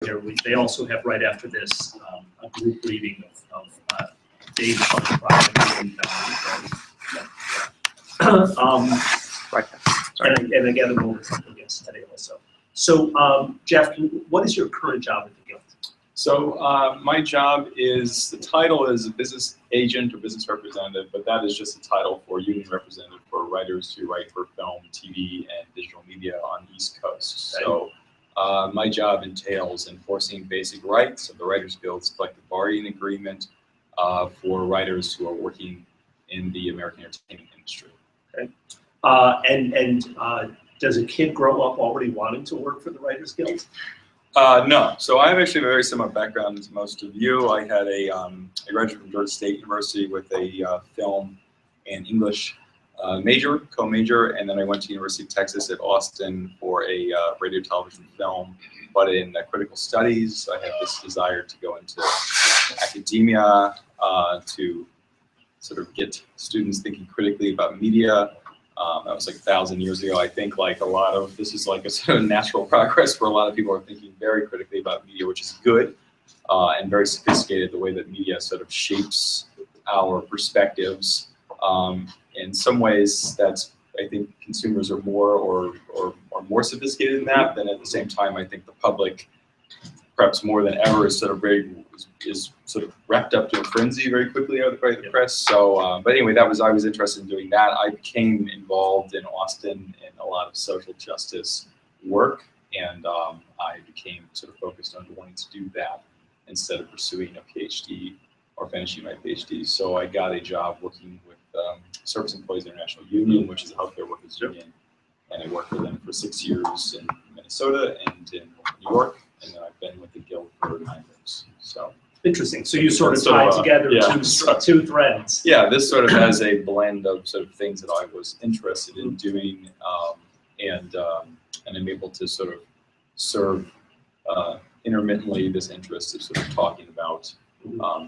there. They also have right after this a group reading of Dave's project. And again, we'll over something yesterday also. So, Geoff, what is your current job at the Guild? So my job is, the title is a business agent or business representative, but that is just a title for union representative for writers who write for film, TV, and digital media on the East Coast. So my job entails enforcing basic rights of the Writers Guild's collective bargaining agreement for writers who are working in the American entertainment industry. Okay. Does a kid grow up already wanting to work for the Writers Guild? No. So I have actually a very similar background as most of you. I had I graduated from Georgia State University with a film and English co-major, and then I went to University of Texas at Austin for a radio, television, film. But in critical studies, I had this desire to go into academia to sort of get students thinking critically about media. That was like 1,000 years ago. I think like a lot of, this is like a sort of natural progress for a lot of people are thinking very critically about media, which is good and very sophisticated, the way that media sort of shapes our perspectives. In some ways, that's, I think consumers are more more sophisticated than that. Then at the same time, I think the public, perhaps more than ever, is sort of wrapped up to a frenzy very quickly by the press. So, but anyway, I was interested in doing that. I became involved in Austin in a lot of social justice work, and I became sort of focused on wanting to do that instead of pursuing a PhD or finishing my PhD. So I got a job working with Service Employees International Union, which is a healthcare workers union, and I worked for them for 6 years in Minnesota and in New York, and then I've been with the Guild for 9 years. So interesting. So you sort of tied together two threads. Yeah, this sort of has a blend of sort of things that I was interested in doing, and I'm able to sort of serve intermittently this interest of sort of talking about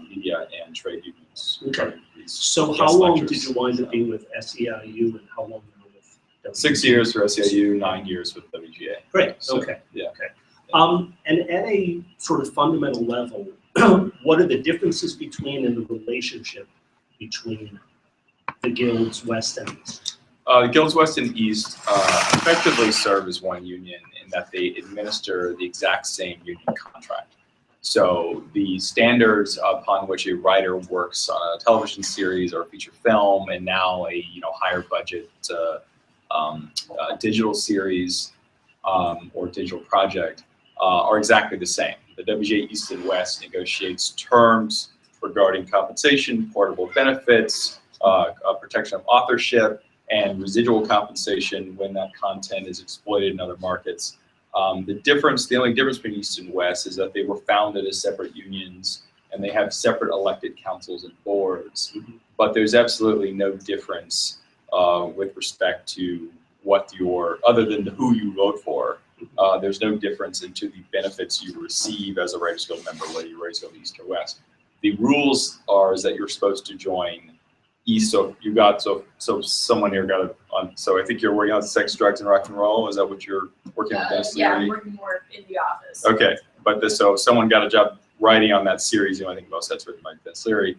media and trade unions. Okay. So how long did you wind up being with SEIU, and how long were you with WGA? 6 years for SEIU, 9 years with WGA. Great. So, okay. Yeah. Okay. And at a sort of fundamental level, what are the differences between and the relationship between the Guilds West and East? The Guilds West and East effectively serve as one union in that they administer the exact same union contract. So the standards upon which a writer works on a television series or a feature film, and now a higher budget digital series or digital project are exactly the same. The WGA East and West negotiates terms regarding compensation, portable benefits, protection of authorship, and residual compensation when that content is exploited in other markets. The only difference between East and West is that they were founded as separate unions and they have separate elected councils and boards. But there's absolutely no difference with respect to other than who you vote for. There's no difference into the benefits you receive as a Writers Guild member, whether you're Writers Guild East or West. The rules are is that you're supposed to join East. So someone here got so I think you're working on sex, drugs, and rock and roll. Is that what you're working on? Yeah, I'm working more in the office. Okay, but so if someone got a job writing on that series, I think most that's written by Vince Leary,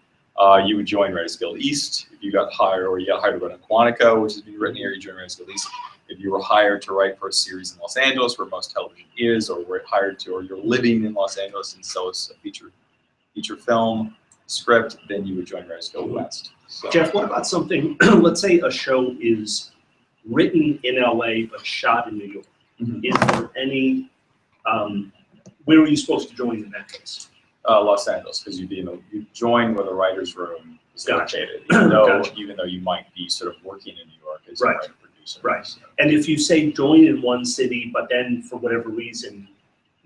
you would join Writers Guild East. If you got hired, or you got hired to run a Quantico, which is being written here, you join Writers Guild East. If you were hired to write for a series in Los Angeles, where most television is, or were hired to, or you're living in Los Angeles and sell us a feature film script, then you would join Writers Guild West. So. Geoff, what about something, let's say a show is written in LA but shot in New York. Is there any, where are you supposed to join in that case? Los Angeles, because you join where the writer's room is located, even though you might be sort of working in New York as a writer producer. Right. So. And if you say join in one city, but then for whatever reason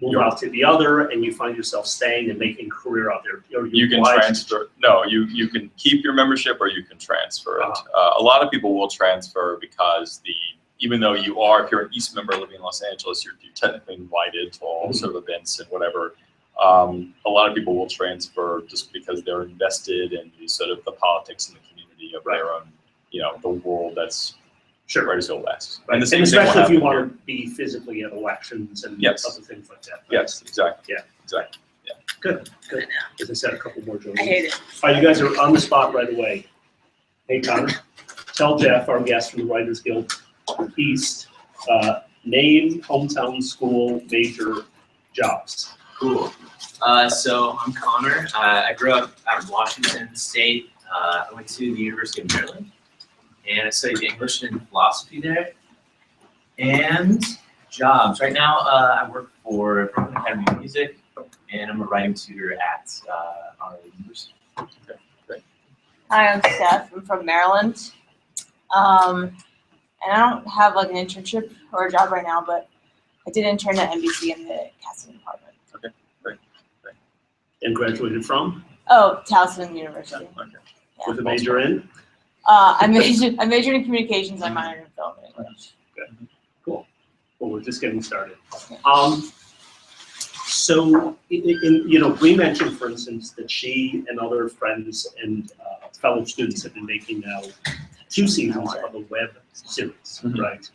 move out to the other, and you find yourself staying and making a career out there, you can transfer. No, you can keep your membership, or you can transfer it. A lot of people will transfer because even though if you're an East member living in Los Angeles, you're technically invited to all sort of events and whatever. A lot of people will transfer just because they're invested in the politics and the community of their own, the world that's Sure. Writers Guild lasts. Right. And the same And thing will especially if you happen want here. to be physically at elections and Yes. other things like that. right? Yes, exactly. Yeah. Exactly. Good, good. As I said, a couple more jokes. I hate it. All right, you guys are on the spot right away. Hey, Connor, tell Geoff, our guest from the Writers Guild East, name, hometown, school, major, jobs. Cool. So I'm Connor. I grew up out in Washington State. I went to the University of Maryland, and I studied English and philosophy there. And jobs. Right now, I work for Brooklyn Academy of Music, and I'm a writing tutor at our university. Hi, I'm Steph. I'm from Maryland. And I don't have like an internship or a job right now, but I did intern at NBC in the casting department. And graduated from, Oh, Towson University. Okay. Yeah. with a major in? I majored in communications. I minored in film and English. Well, we're just getting started. So, Bree mentioned, for instance, that she and other friends and fellow students have been making now 2 seasons of a web series, right?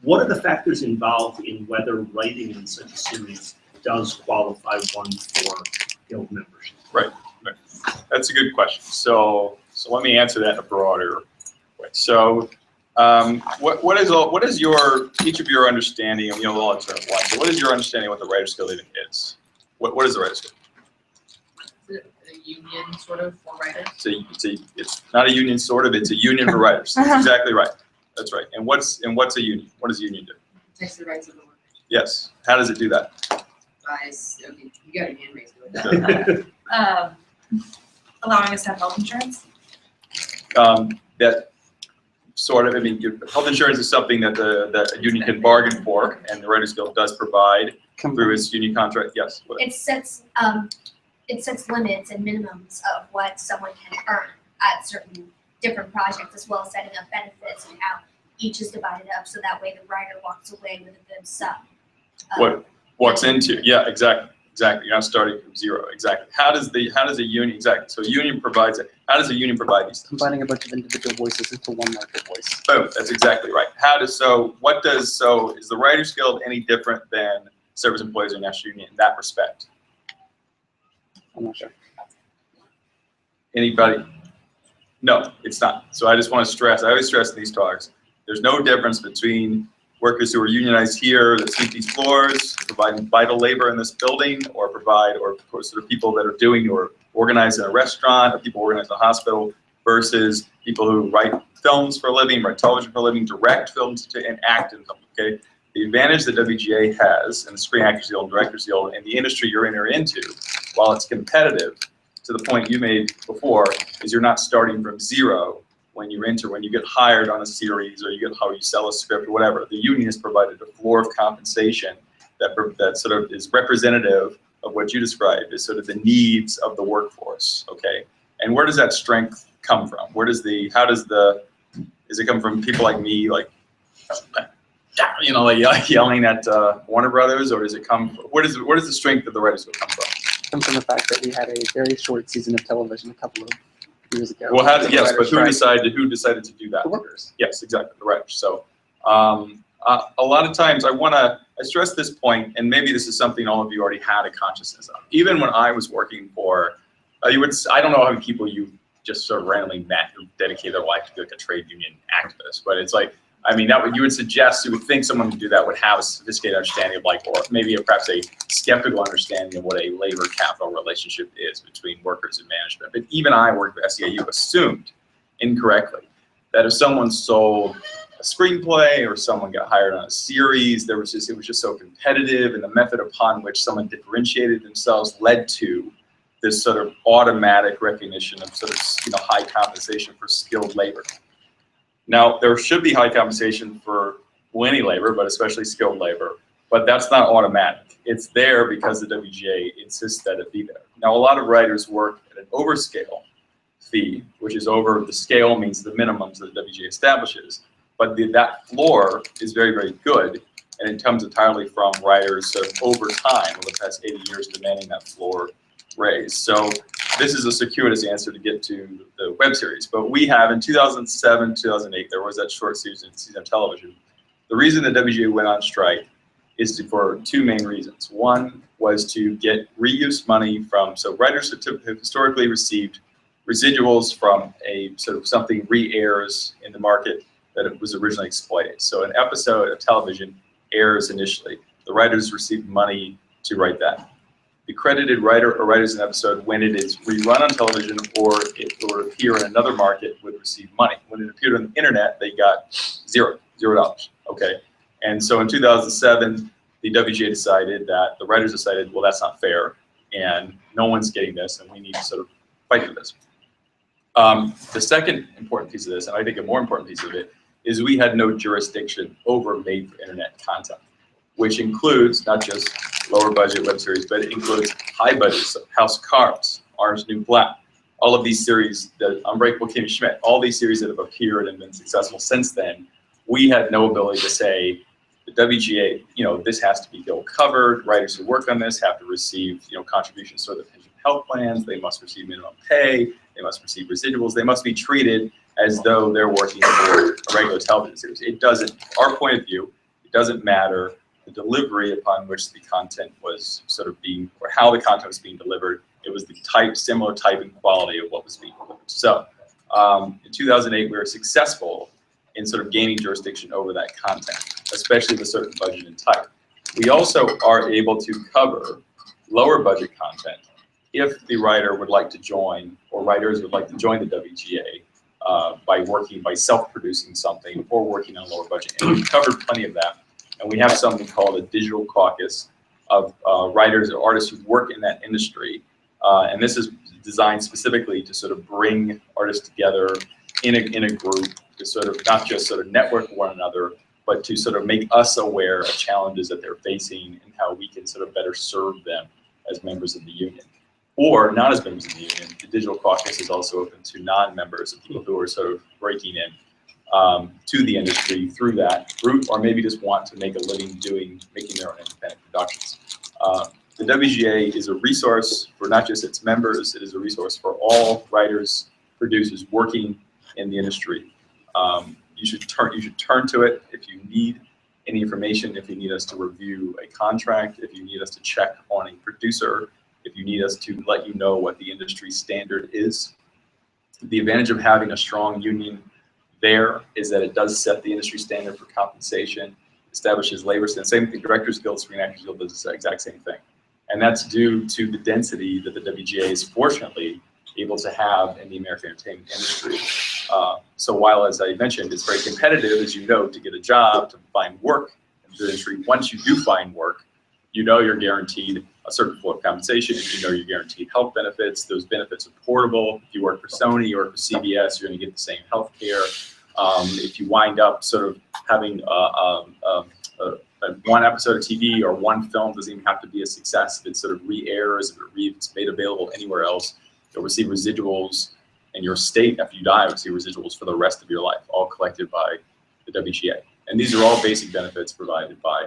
What are the factors involved in whether writing in such a series does qualify one for guild membership? Right. That's a good question. So let me answer that in a broader way. So what is each of your understanding, and all that sort of one. So what is your understanding of what the Writers Guild even is? What is the Writers Guild? Is it a union sort of for writers? It's not a union sort of, it's a union for writers. That's exactly right. That's right. And what's a union? What does a union do? Protects the rights of the workers. Yes. How does it do that? Okay, you got your hand raised. Go ahead. Allowing us to have health insurance? That sort of, health insurance is something that that a union can bargain for, and the Writers Guild does provide through its union contract. Yes. It sets limits and minimums of what someone can earn at certain different projects, as well as setting up benefits and how each is divided up, so that way the writer walks away with a good sum. What walks into? Yeah, exactly. You're not starting from zero. Exactly. How does a union? Exactly. So a union provides it. How does a union provide these things? Combining a bunch of individual voices into one market voice. Boom. That's exactly right. Is the Writers Guild any different than Service Employees or National Union in that respect? I'm not sure. Anybody? No, it's not. So I just want to stress, I always stress in these talks, there's no difference between workers who are unionized here that sweep these floors, providing vital labor in this building, or sort of people that are doing or organize in a restaurant, or people organize in a hospital, versus people who write films for a living, write television for a living, direct films and act in them, okay? The advantage that WGA has, and the Screen Actors Guild and Directors Guild, and the industry you're into, while it's competitive, to the point you made before, is you're not starting from zero when you get hired on a series, or you get how you sell a script or whatever. The union has provided a floor of compensation that sort of is representative of what you described as sort of the needs of the workforce, okay? And where does that strength come from? Does it come from people like me, like yelling at Warner Brothers, or does it come, where does the strength of the Writers Guild come from? Comes from the fact that we had a very short season of television a couple of years ago. Well, yes, but who Strike. decided to do that? The workers. Yes, exactly, the writers. So a lot of times I stress this point, and maybe this is something all of you already had a consciousness of. Even when I was working for, I don't know how many people you just sort of randomly met who dedicate their life to be like a trade union activist, but it's like, you would think someone who do that would have a sophisticated understanding of or maybe perhaps a skeptical understanding of what a labor capital relationship is between workers and management. But even I worked at SEIU assumed incorrectly that if someone sold a screenplay or someone got hired on a series, it was just so competitive, and the method upon which someone differentiated themselves led to this sort of automatic recognition of sort of high compensation for skilled labor. Now, there should be high compensation for any labor, but especially skilled labor, but that's not automatic. It's there because the WGA insists that it be there. Now, a lot of writers work at an overscale fee, which is over the scale means the minimums that the WGA establishes, but that floor is very, very good, and it comes entirely from writers sort of over time, over the past 80 years, demanding that floor raise. So this is a circuitous answer to get to the web series, but we have in 2007, 2008, there was that short season of television. The reason the WGA went on strike is for two main reasons. One was to get reuse money from, so writers have historically received residuals from a sort of something re-airs in the market that it was originally exploited. So an episode of television airs initially. The writers receive money to write that. The credited writer or writers in an episode, when it is rerun on television or it will appear in another market, would receive money. When it appeared on the internet, they got $0. Okay. And so in 2007, the WGA decided that the writers decided, well, that's not fair, and no one's getting this, and we need to sort of fight for this. The second important piece of this, and I think a more important piece of it, is we had no jurisdiction over made-for-internet content, which includes not just lower budget web series, but it includes high budget, so House of Cards, Orange New Black, all of these series, the Unbreakable Kimmy Schmidt, all these series that have appeared and been successful since then. We had no ability to say, the WGA, this has to be Guild covered. Writers who work on this have to receive, contributions to the pension health plans. They must receive minimum pay. They must receive residuals. They must be treated as though they're working for a regular television series. It doesn't, our point of view, it doesn't matter the delivery upon which the content was sort of being, or how the content was being delivered. It was the type, similar type and quality of what was being delivered. So in 2008, we were successful in sort of gaining jurisdiction over that content, especially with certain budget and type. We also are able to cover lower budget content if the writer would like to join, or writers would like to join the WGA by self-producing something or working on lower budget. And we've covered plenty of that. And we have something called a digital caucus of writers or artists who work in that industry. And this is designed specifically to sort of bring artists together in a group to sort of not just sort of network one another, but to sort of make us aware of challenges that they're facing and how we can sort of better serve them as members of the union. Or not as members of the union. The digital caucus is also open to non-members and people who are sort of breaking in to the industry through that route, or maybe just want to make a living making their own independent productions. The WGA is a resource for not just its members, it is a resource for all writers, producers working in the industry. You should turn to it if you need any information, if you need us to review a contract, if you need us to check on a producer, if you need us to let you know what the industry standard is. The advantage of having a strong union there is that it does set the industry standard for compensation, establishes labor standards. Same thing, Directors Guild, Screen Actors Guild does the exact same thing. And that's due to the density that the WGA is fortunately able to have in the American entertainment industry. So while, as I mentioned, it's very competitive, as you know, to get a job, to find work in the industry, once you do find work, you're guaranteed a certain form of compensation, and you're guaranteed health benefits. Those benefits are portable. If you work for Sony or for CBS, you're going to get the same health care. If you wind up sort of having one episode of TV or one film, doesn't even have to be a success. If it sort of re-airs, if it's made available anywhere else, you'll receive residuals, and your estate, after you die, will receive residuals for the rest of your life, all collected by the WGA. And these are all basic benefits provided by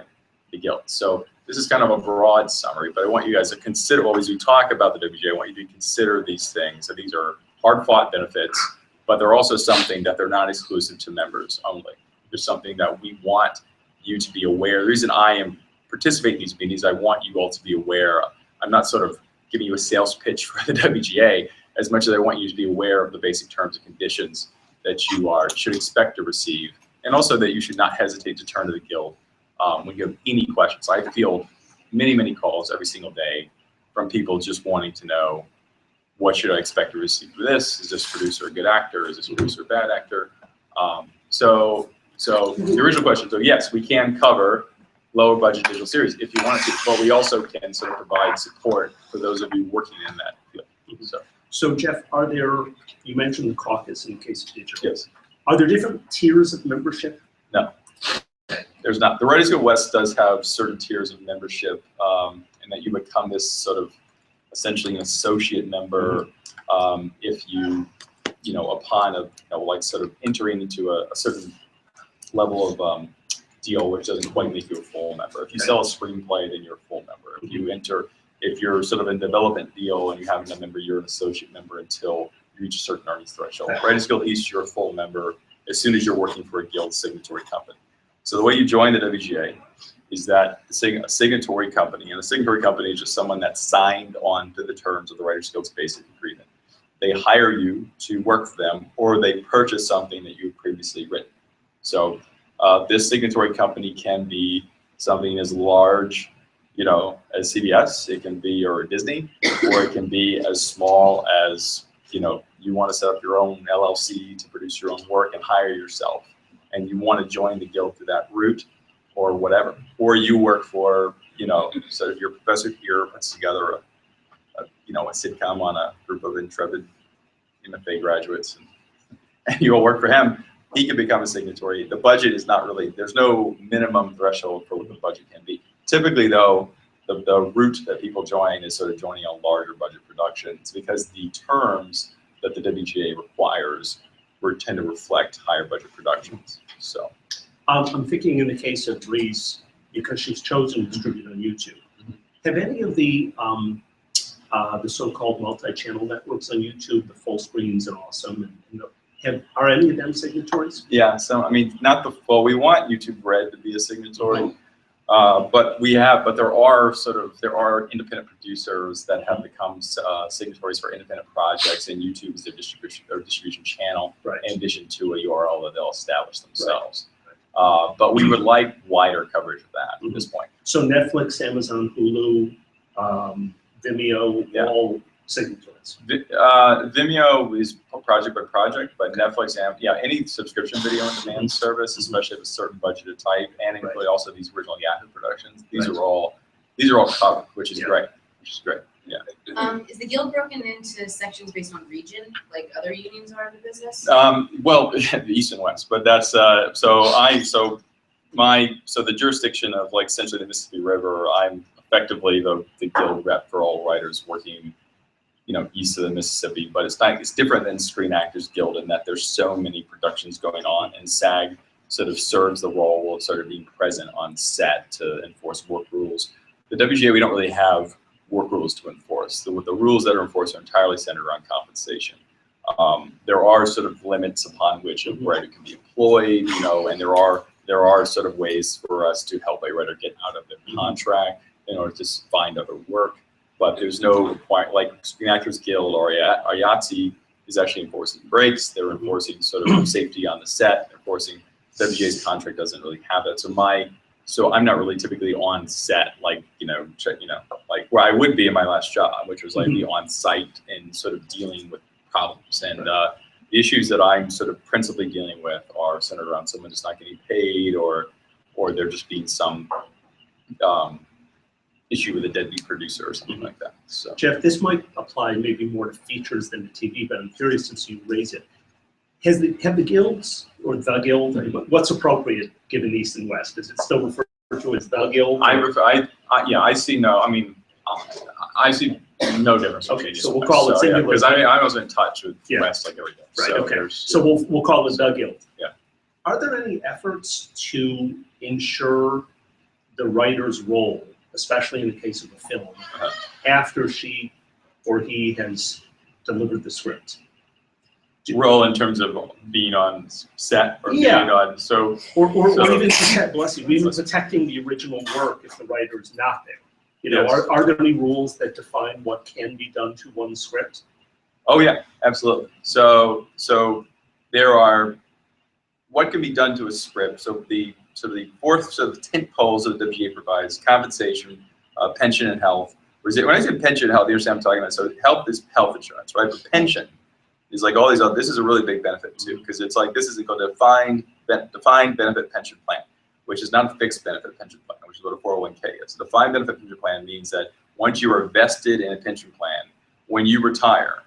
the Guild. So this is kind of a broad summary, but I want you guys to consider, as we talk about the WGA, I want you to consider these things. So these are hard-fought benefits, but they're also something that they're not exclusive to members only. There's something that we want you to be aware. The reason I am participating in these meetings, I want you all to be aware. I'm not sort of giving you a sales pitch for the WGA as much as I want you to be aware of the basic terms and conditions that you should expect to receive, and also that you should not hesitate to turn to the Guild when you have any questions. I field many, many calls every single day from people just wanting to know, what should I expect to receive for this? Is this producer a good actor? Is this producer a bad actor? So the original question, so yes, we can cover lower budget digital series if you want to, but we also can sort of provide support for those of you working in that field. So Geoff, you mentioned the caucus in the case of digital. Yes. Are there different tiers of membership? No, there's not. The Writers Guild West does have certain tiers of membership, and that you become this sort of essentially an associate member if you, upon sort of entering into a certain level of deal, which doesn't quite make you a full member. If you sell a screenplay, then you're a full member. If you enter If you're sort of in a development deal and you haven't a member, you're an associate member until you reach a certain earnings threshold. Writers Guild East, you're a full member as soon as you're working for a guild signatory company. So the way you join the WGA is that a signatory company, and a signatory company is just someone that's signed on to the terms of the Writers Guild's basic agreement. They hire you to work for them, or they purchase something that you've previously written. So this signatory company can be something as large, you know, as CBS, it can be, or Disney, or it can be as small as, you know, you want to set up your own LLC to produce your own work and hire yourself, and you want to join the guild through that route, or whatever. Or you work for, you know, so if your professor here puts together you know, a sitcom on a group of intrepid MFA graduates, and you will work for him, he can become a signatory. The budget is not really, there's no minimum threshold for what the budget can be. Typically though, the route that people join is sort of joining a larger budget productions, because the terms that the WGA requires tend to reflect higher budget productions. So I'm thinking in the case of Reese, because she's chosen to distribute on YouTube. Have any of the so-called multi-channel networks on YouTube, the full screens are awesome, and are any of them signatories? yeah, so I mean, not the full. We want YouTube Red to be a signatory, but there are independent producers that have become signatories for independent projects, and YouTube is their distribution channel, Right. in addition to a URL that they'll establish themselves. But we would like wider coverage of that at this point. So Netflix, Amazon, Hulu, Vimeo, Yeah. all signatories. Vimeo is project by project, but Netflix, any subscription video on demand service, especially with a certain budgeted type, and including also these original Yahoo productions, these are all covered, which is great. Yeah. Is the guild broken into sections based on region, like other unions are in the business? Well, the East and West, but that's so the jurisdiction of like essentially the Mississippi River, I'm effectively the guild rep for all writers working, you know, east of the Mississippi. But it's different than Screen Actors Guild in that there's so many productions going on, and SAG sort of serves the role of sort of being present on set to enforce work rules. The WGA, we don't really have work rules to enforce. The rules that are enforced are entirely centered around compensation. There are sort of limits upon which a writer can be employed, you know, and there are sort of ways for us to help a writer get out of their contract in order to find other work. But there's no requirement, like Screen Actors Guild or IATSE is actually enforcing breaks. They're enforcing sort of safety on the set. Enforcing WGA's contract doesn't really have that. So I'm not really typically on set, like, like where I would be in my last job, which was like be on site and sort of dealing with problems. And the issues that I'm sort of principally dealing with are centered around someone just not getting paid, or there just being some issue with a deadbeat producer or something like that. So Geoff, this might apply maybe more to features than to TV, but I'm curious since you raise it. Have the guilds, or the guild, what's appropriate given East and West? Is it still referred to as the guild? I see no. I mean, I see no difference. Okay, so we'll call it singular. Because I was in touch with West like every day. Right. So okay. So we'll call it the guild. Yeah. Are there any efforts to ensure the writer's role, especially in the case of a film, after she or he has delivered the script? Role in terms of being on set or being on or even even protecting the original work if the writer is not there. You know, are there any rules that define what can be done to one script? Oh yeah, absolutely. So there are what can be done to a script. So the fourth tent poles that the WGA provides: compensation, pension, and health. When I say pension and health, you understand what I'm talking about. So health is health insurance, right? But pension is like all these other. This is a really big benefit too, because it's like this is called a defined benefit pension plan, which is not a fixed benefit pension plan, which is what a 401k is. A defined benefit pension plan means that once you are vested in a pension plan, when you retire,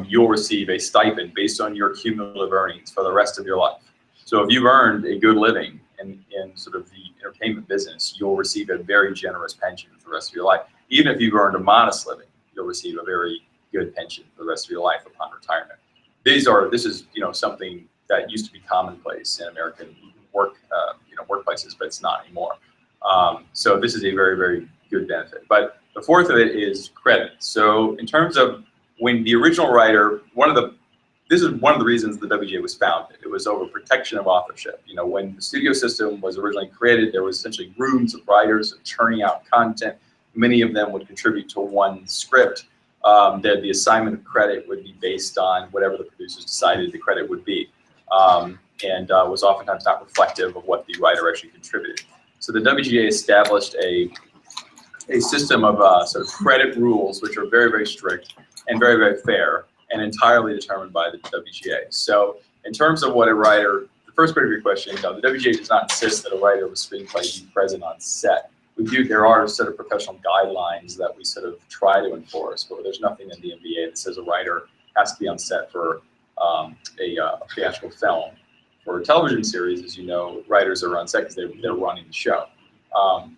you'll receive a stipend based on your cumulative earnings for the rest of your life. So if you've earned a good living in sort of the entertainment business, you'll receive a very generous pension for the rest of your life. Even if you've earned a modest living, you'll receive a very good pension for the rest of your life upon retirement. This is something that used to be commonplace in American workplaces, but it's not anymore. So this is a very, very good benefit. But The fourth of it is credit. So in terms of when the original writer, this is one of the reasons the WGA was founded. It was over protection of authorship. You know, when the studio system was originally created, there was essentially rooms of writers churning out content. Many of them would contribute to one script. That the assignment of credit would be based on whatever the producers decided the credit would be, and was oftentimes not reflective of what the writer actually contributed. So the WGA established a system of sort of credit rules, which are very, very strict and very, very fair, and entirely determined by the WGA. So in terms of what a writer, the first part of your question, the WGA does not insist that a writer of a screenplay be present on set. There are sort of professional guidelines that we sort of try to enforce, but there's nothing in the NBA that says a writer has to be on set for a theatrical film. For a television series, as you know, writers are on set because they're running the show.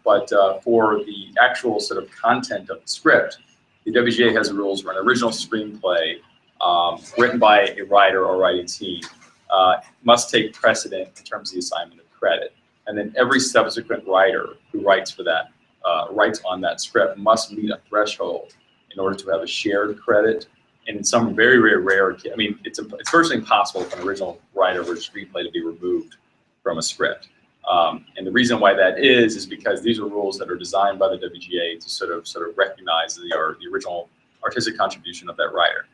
But for the actual sort of content of the script, the WGA has rules where an original screenplay written by a writer or writing team must take precedent in terms of the assignment of credit. And then every subsequent writer who writes for that, writes on that script must meet a threshold in order to have a shared credit. And in some very, very rare, I mean, it's virtually impossible for an original writer or screenplay to be removed from a script. And the reason why that is because these are rules that are designed by the WGA to sort of recognize the original artistic contribution of that writer.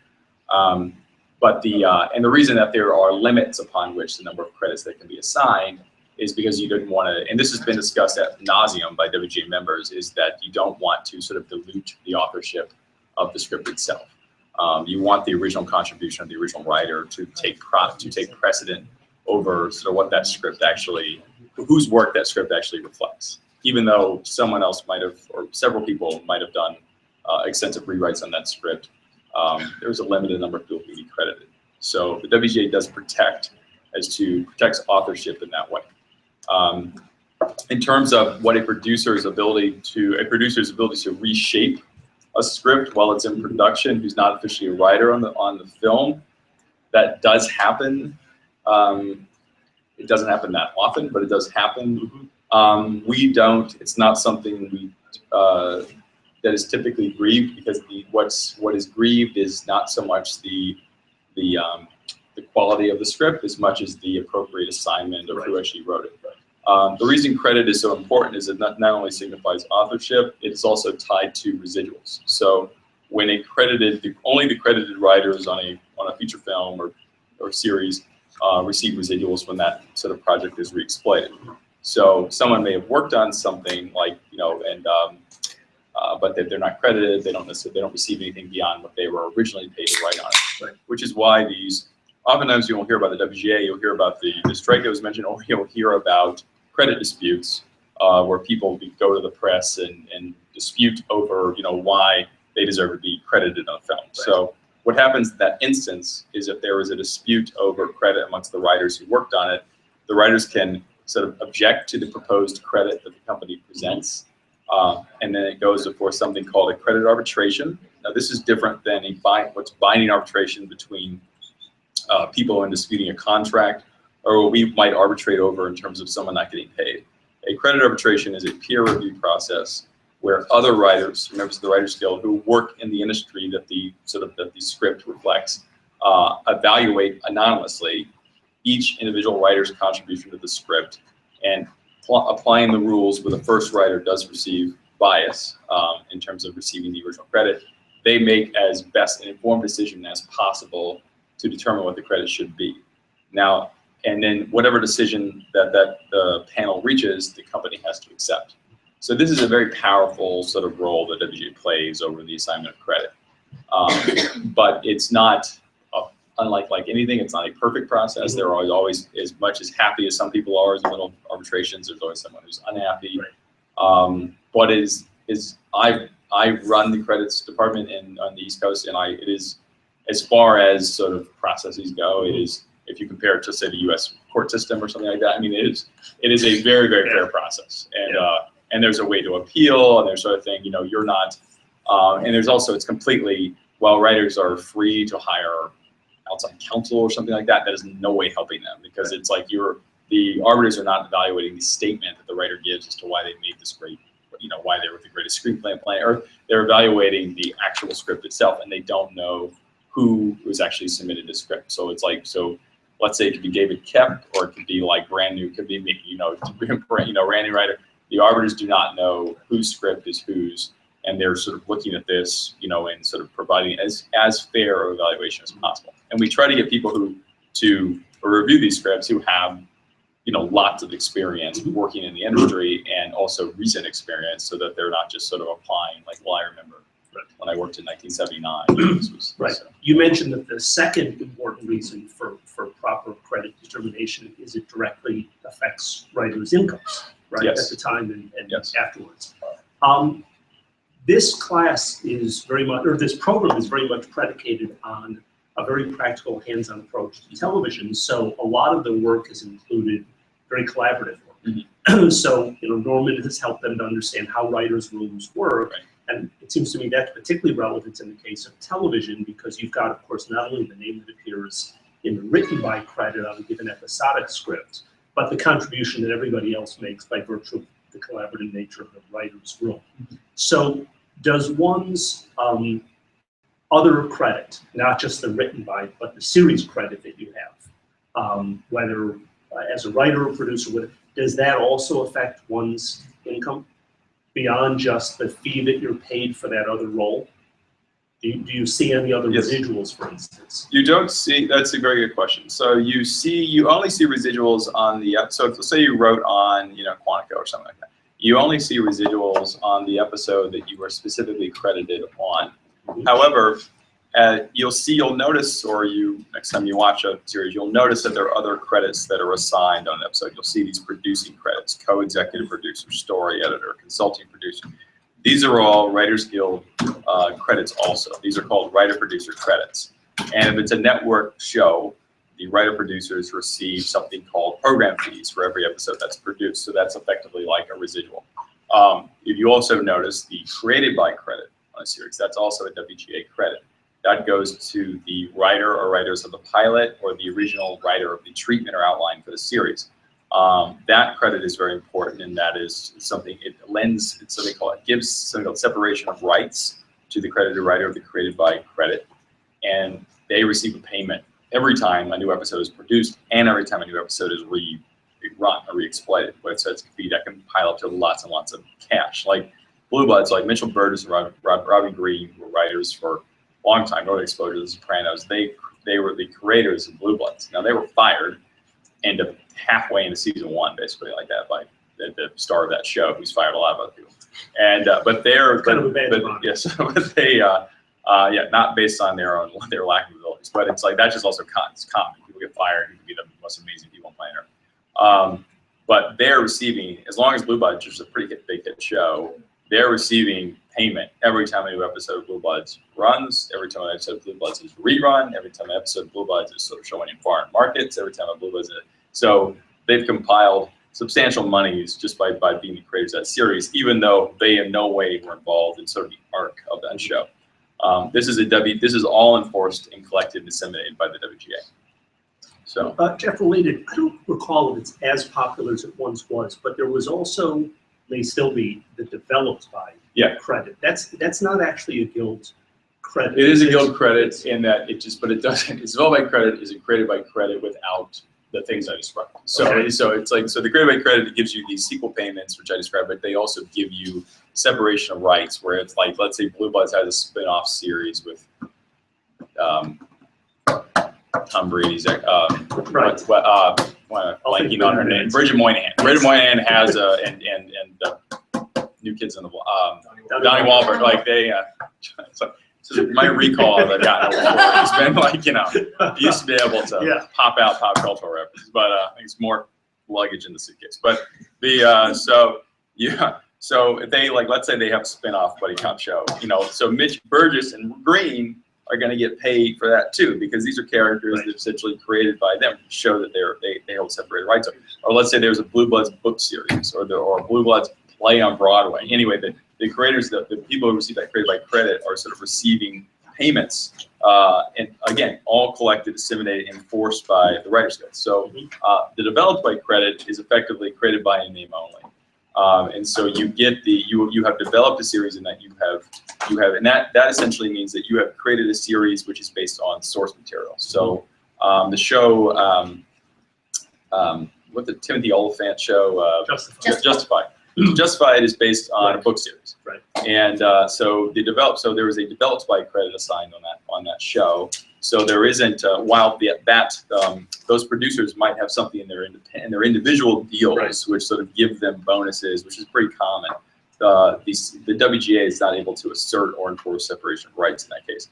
And the reason that there are limits upon which the number of credits that can be assigned is because you didn't want to, and this has been discussed ad nauseum by WGA members, is that you don't want to sort of dilute the authorship of the script itself. You want the original contribution of the original writer to take precedent over sort of what that script actually, whose work that script actually reflects. Even though someone else might have, or several people might have done extensive rewrites on that script, there's a limited number of people who get credited. So the WGA does protects authorship in that way. In terms of what a producer's ability to reshape a script while it's in production, who's not officially a writer on the film, that does happen. It doesn't happen that often, but it does happen. It's not something that is typically grieved, because what is grieved is not so much the quality of the script as much as the appropriate assignment of who actually wrote it. The reason credit is so important is it not only signifies authorship, it is also tied to residuals. So when only the credited writers on a feature film or series receive residuals when that sort of project is re-exploited. So someone may have worked on something like, but they're not credited. They don't receive anything beyond what they were originally paid to write on it. Right. Which is why oftentimes you won't hear about the WGA. You'll hear about the strike that was mentioned, or you'll hear about credit disputes where people go to the press and dispute over why they deserve to be credited on a film. Right. So what happens in that instance is if there is a dispute over credit amongst the writers who worked on it, the writers can sort of object to the proposed credit that the company presents. And then it goes before something called a credit arbitration. Now this is different than what's binding arbitration between people in disputing a contract, or what we might arbitrate over in terms of someone not getting paid. A credit arbitration is a peer review process where other writers, members of the Writers Guild who work in the industry that the script reflects, evaluate anonymously each individual writer's contribution to the script, and applying the rules where the first writer does receive bias in terms of receiving the original credit. They make as best an informed decision as possible to determine what the credit should be. Now, and then whatever decision that the panel reaches, the company has to accept. So this is a very powerful sort of role that WGA plays over the assignment of credit. But it's not, unlike anything, it's not a perfect process. There are always, as much as happy as some people are in the middle of arbitrations, there's always someone who's unhappy. But I run the credits department on the East Coast, and it is, as far as sort of processes go, it is, if you compare it to, say, the U.S. court system or something like that, I mean, it is a very, very fair process. And and there's a way to appeal, and there's sort of thing, you're not, and there's also, it's completely, while writers are free to hire outside counsel or something like that, that is in no way helping them, because it's like the arbiters are not evaluating the statement that the writer gives as to why they made this great, why they were the greatest screenplay player, or they're evaluating the actual script itself, and they don't know who was actually submitted the script. So it's like, so let's say it could be David Kep, or it could be like brand new, could be me, brand new writer. The arbiters do not know whose script is whose, and they're sort of looking at this, and sort of providing as fair an evaluation as possible. And we try to get people to review these scripts who have, lots of experience working in the industry and also recent experience, so that they're not just sort of applying like, well, I remember when I worked in 1979. This was, right. So. You mentioned that the second important reason for proper credit determination is it directly affects writers' incomes, right? Yes. At the time and Yes. afterwards. This class is very much, or this program is very much predicated on a very practical hands-on approach to television. So a lot of the work has included very collaborative work. So, Norman has helped them to understand how writers' rooms work. Right. And it seems to me that's particularly relevant in the case of television, because you've got, of course, not only the name that appears in the written by credit on a given episodic script, but the contribution that everybody else makes by virtue of the collaborative nature of the writer's room. So does one's other credit, not just the written by, but the series credit that you have, whether as a writer or producer, does that also affect one's income beyond just the fee that you're paid for that other role? Do you see any other Yes. residuals, for instance? You don't see, that's a very good question. So you only see residuals on the, so if, let's say you wrote on, Quantico or something like that. You only see residuals on the episode that you were specifically credited on. However, you'll notice, or next time you watch a series, you'll notice that there are other credits that are assigned on an episode. You'll see these producing credits: co-executive producer, story editor, consulting producer. These are all Writers Guild credits also. These are called writer-producer credits. And if it's a network show, the writer-producers receive something called program fees for every episode that's produced. So that's effectively like a residual. If you also notice the created by credit on a series, that's also a WGA credit. That goes to the writer or writers of the pilot, or the original writer of the treatment or outline for the series. That credit is very important, and that is something, it gives something called separation of rights to the credited writer of the created by credit, and they receive a payment every time a new episode is produced, and every time a new episode is rerun or re-exploited. So it's a fee that can pile up to lots and lots of cash. Like Blue Bloods, like Mitchell Burgess and Robbie Green were writers for a long time. Northern Exposure, The Sopranos. They were the creators of Blue Bloods. Now they were fired halfway into season 1, basically, like that, by the star of that show, who's fired a lot of other people. And but they're kind of a bad yes, but they not based on their lack of abilities, but it's like that's just also it's common. People get fired, who can be the most amazing people on planet Earth. But they're receiving, as long as Blue Bloods is a pretty big hit show, they're receiving payment every time a new episode of Blue Bloods runs, every time an episode of Blue Bloods is rerun, every time an episode of Blue Bloods is sort of showing in foreign markets, every time a Blue Bloods so they've compiled substantial monies just by being the creators of that series, even though they in no way were involved in sort of the arc of that show. This is all enforced and collected and disseminated by the WGA. So Geoff, related, I don't recall if it's as popular as it once was, but there was also, may still be, the developed by credit. That's not actually a guild credit. it is a guild credit in that it's developed by credit isn't created by credit without the things I described. So, Okay. so the created by credit gives you these sequel payments, which I described, but they also give you separation of rights, where it's like, let's say Blue Bloods has a spin-off series with Tom Brady's, blanking on her name, Bridget Moynihan. Bridget Moynihan has and New Kids on the Block, Donnie Wahlberg, like they. So my recall as I've gotten over it's been like, you used to be able to pop out pop cultural references, but I think it's more luggage in the suitcase. But so if they, like, let's say they have a spin-off buddy cop show, so Mitch Burgess and Green are going to get paid for that too, because these are characters that are essentially created by them to show that they hold separated rights. Or let's say there's a Blue Bloods book series, or a Blue Bloods play on Broadway. Anyway, the creators, the people who receive that created by credit are sort of receiving payments, and again, all collected, disseminated, and enforced by the Writers Guild. So the developed by credit is effectively created by a name only. And so you get you have developed a series, and that you have, and that essentially means that you have created a series which is based on source material. So the show, what the Timothy Oliphant show, Justified. Justified is based on a book series. Right. And so there was a developed by credit assigned on that show. So there isn't while those producers might have something in their individual deals, Right. which sort of give them bonuses, which is pretty common. The WGA is not able to assert or enforce separation of rights in that case.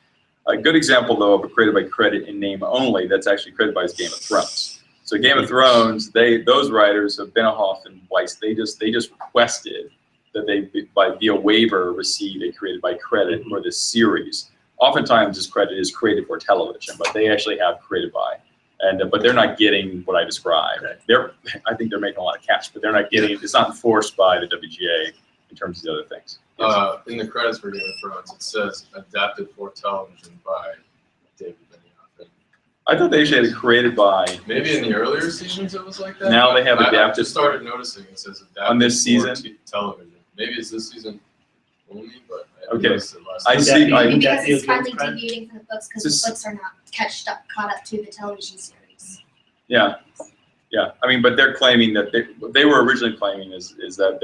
A good example, though, of a created by credit in name only that's actually created by is Game of Thrones. So Game of Thrones, those writers, Benioff and Weiss, they just requested that they, via waiver, receive a created by credit for this series. Oftentimes, this credit is created for television, but they actually have created by, but they're not getting what I described. I think they're making a lot of cash, but they're not getting. It's not enforced by the WGA in terms of the other things. In the credits for Game of Thrones, it says adapted for television by David Benioff. I thought they actually had it created by. Maybe in the earlier seasons it was like that. Now they have I adapted. just started noticing it says adapted on this season for television. Maybe it's this season only, but okay. noticed it last I time. see. Maybe Would because that be it's against finally credit? deviating from the books because Just- the books are not caught up to the television series. Yeah. I mean, but they're claiming that what they were originally claiming is that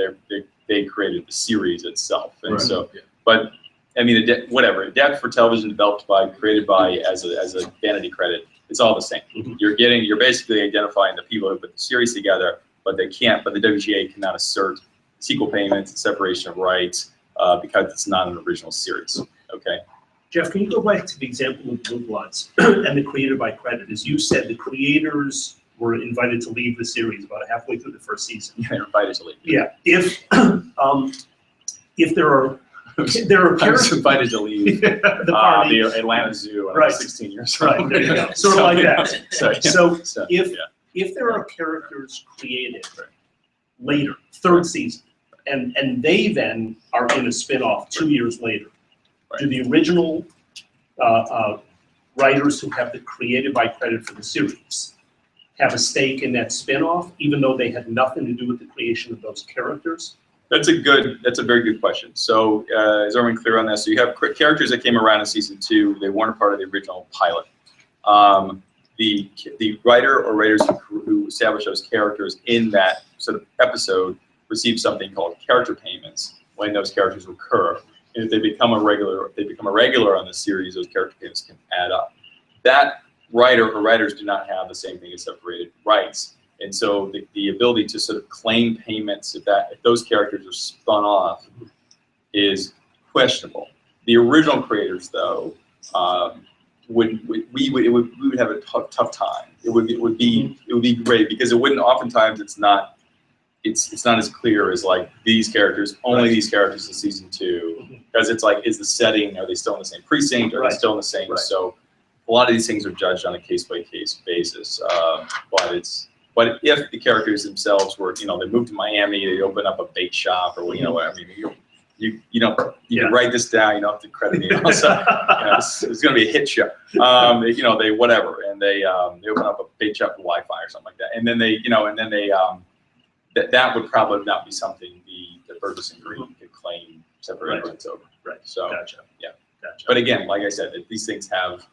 they created the series itself, and Right. so. Yeah. But I mean, whatever, adapted for television, developed by, created by, as a vanity credit, it's all the same. Mhm. You're basically identifying the people who put the series together, but the WGA cannot assert sequel payments and separation of rights because it's not an original series. Okay. Geoff, can you go back to the example of Blue Bloods and the created by credit? As you said, the creators were invited to leave the series about halfway through the first season. They're invited to leave. Yeah, if there are I was characters, invited to leave the party, the Atlanta Zoo when I Right. was 16 years old. right, there you go, sort of like that. So, So yeah. if there are characters created later, third season, and they then are in a spin-off 2 years later, do the original writers who have the created by credit for the series have a stake in that spin-off, even though they had nothing to do with the creation of those characters? That's a very good question. So is everyone clear on this? So you have characters that came around in season 2. They weren't a part of the original pilot. The writer or writers who established those characters in that sort of episode receive something called character payments when those characters recur. And if they become a regular on the series, those character payments can add up. That writer or writers do not have the same thing as separated rights. And so the ability to sort of claim payments if those characters are spun off is questionable. The original creators, though, we would have a tough time. It would be great because it wouldn't. Oftentimes, it's not as clear as like these characters, only these characters in season 2, because it's like, is the setting, are they still in the same precinct, are they still in the same? Right. So a lot of these things are judged on a case-by-case basis. But if the characters themselves were, they moved to Miami, they open up a bake shop, or I mean, you can write this down. You don't have to credit me. Also, it's going to be a hit show. They whatever, and they open up a bake shop for Wi-Fi or something like that, and then that would probably not be something the purchasing agreement could claim separate rights over. Right. So Gotcha. yeah. Gotcha. But again, like I said, these things have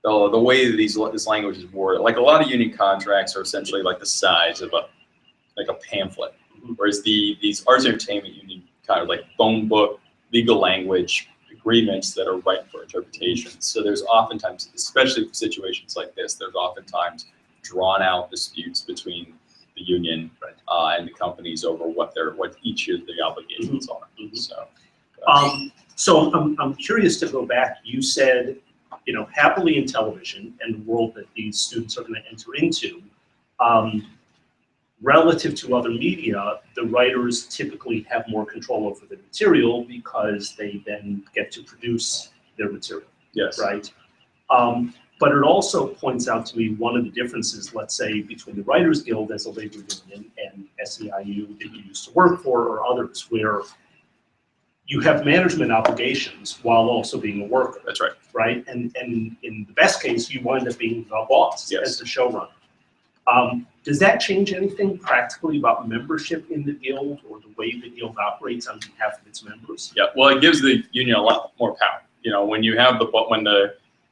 the way that this language is worded. Like a lot of union contracts are essentially like the size of a pamphlet, whereas these arts and entertainment union kind of like phone book legal language agreements that are ripe for interpretation. So there's oftentimes, especially for situations like this, there's oftentimes drawn out disputes between the union and the companies over what each of the obligations are. So I'm curious to go back. You said, happily in television and the world that these students are going to enter into, relative to other media, the writers typically have more control over the material because they then get to produce their material. Yes. Right. But it also points out to me one of the differences, let's say, between the Writers Guild as a labor union and SEIU that you used to work for or others, where you have management obligations while also being a worker. That's right. Right? And in the best case, you wind up being the boss as the showrunner. Does that change anything practically about membership in the guild or the way the guild operates on behalf of its members? Yeah, well, it gives the union a lot more power. You know, when you have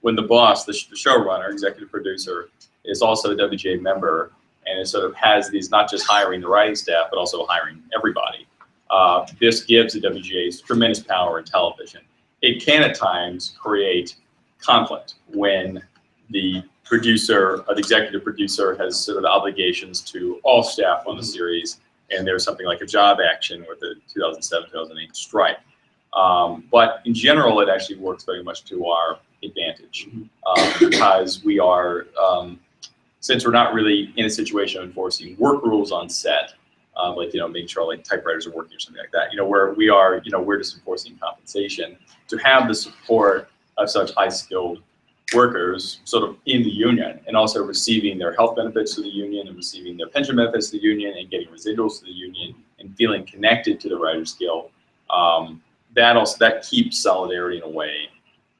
when the boss, the showrunner, executive producer, is also a WGA member, and it sort of has these, not just hiring the writing staff, but also hiring everybody. This gives the WGA tremendous power in television. It can at times create conflict when the producer, the executive producer, has sort of obligations to all staff on the series, and there's something like a job action with the 2007-2008 strike. But in general, it actually works very much to our advantage because we are, since we're not really in a situation of enforcing work rules on set, like, you know, making sure like typewriters are working or something like that, you know, where we are, you know, we're just enforcing compensation. To have the support of such high-skilled workers sort of in the union, and also receiving their health benefits to the union, and receiving their pension benefits to the union, and getting residuals to the union, and feeling connected to the Writers Guild, that keeps solidarity in a way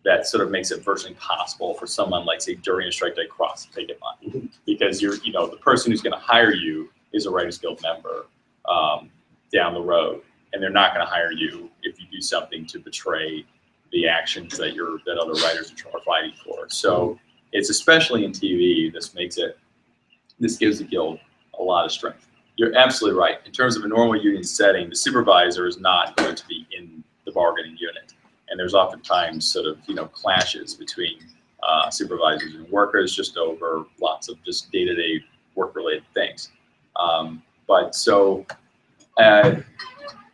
that sort of makes it virtually impossible for someone like, say, during a strike day cross to take it on, because you're, you know, the person who's going to hire you is a Writers Guild member down the road, and they're not going to hire you if you do something to betray the actions that other writers are fighting for. So it's, especially in TV, this gives the guild a lot of strength. You're absolutely right. In terms of a normal union setting, the supervisor is not going to be in the bargaining unit, and there's oftentimes sort of, you know, clashes between supervisors and workers just over lots of just day-to-day work-related things. But so.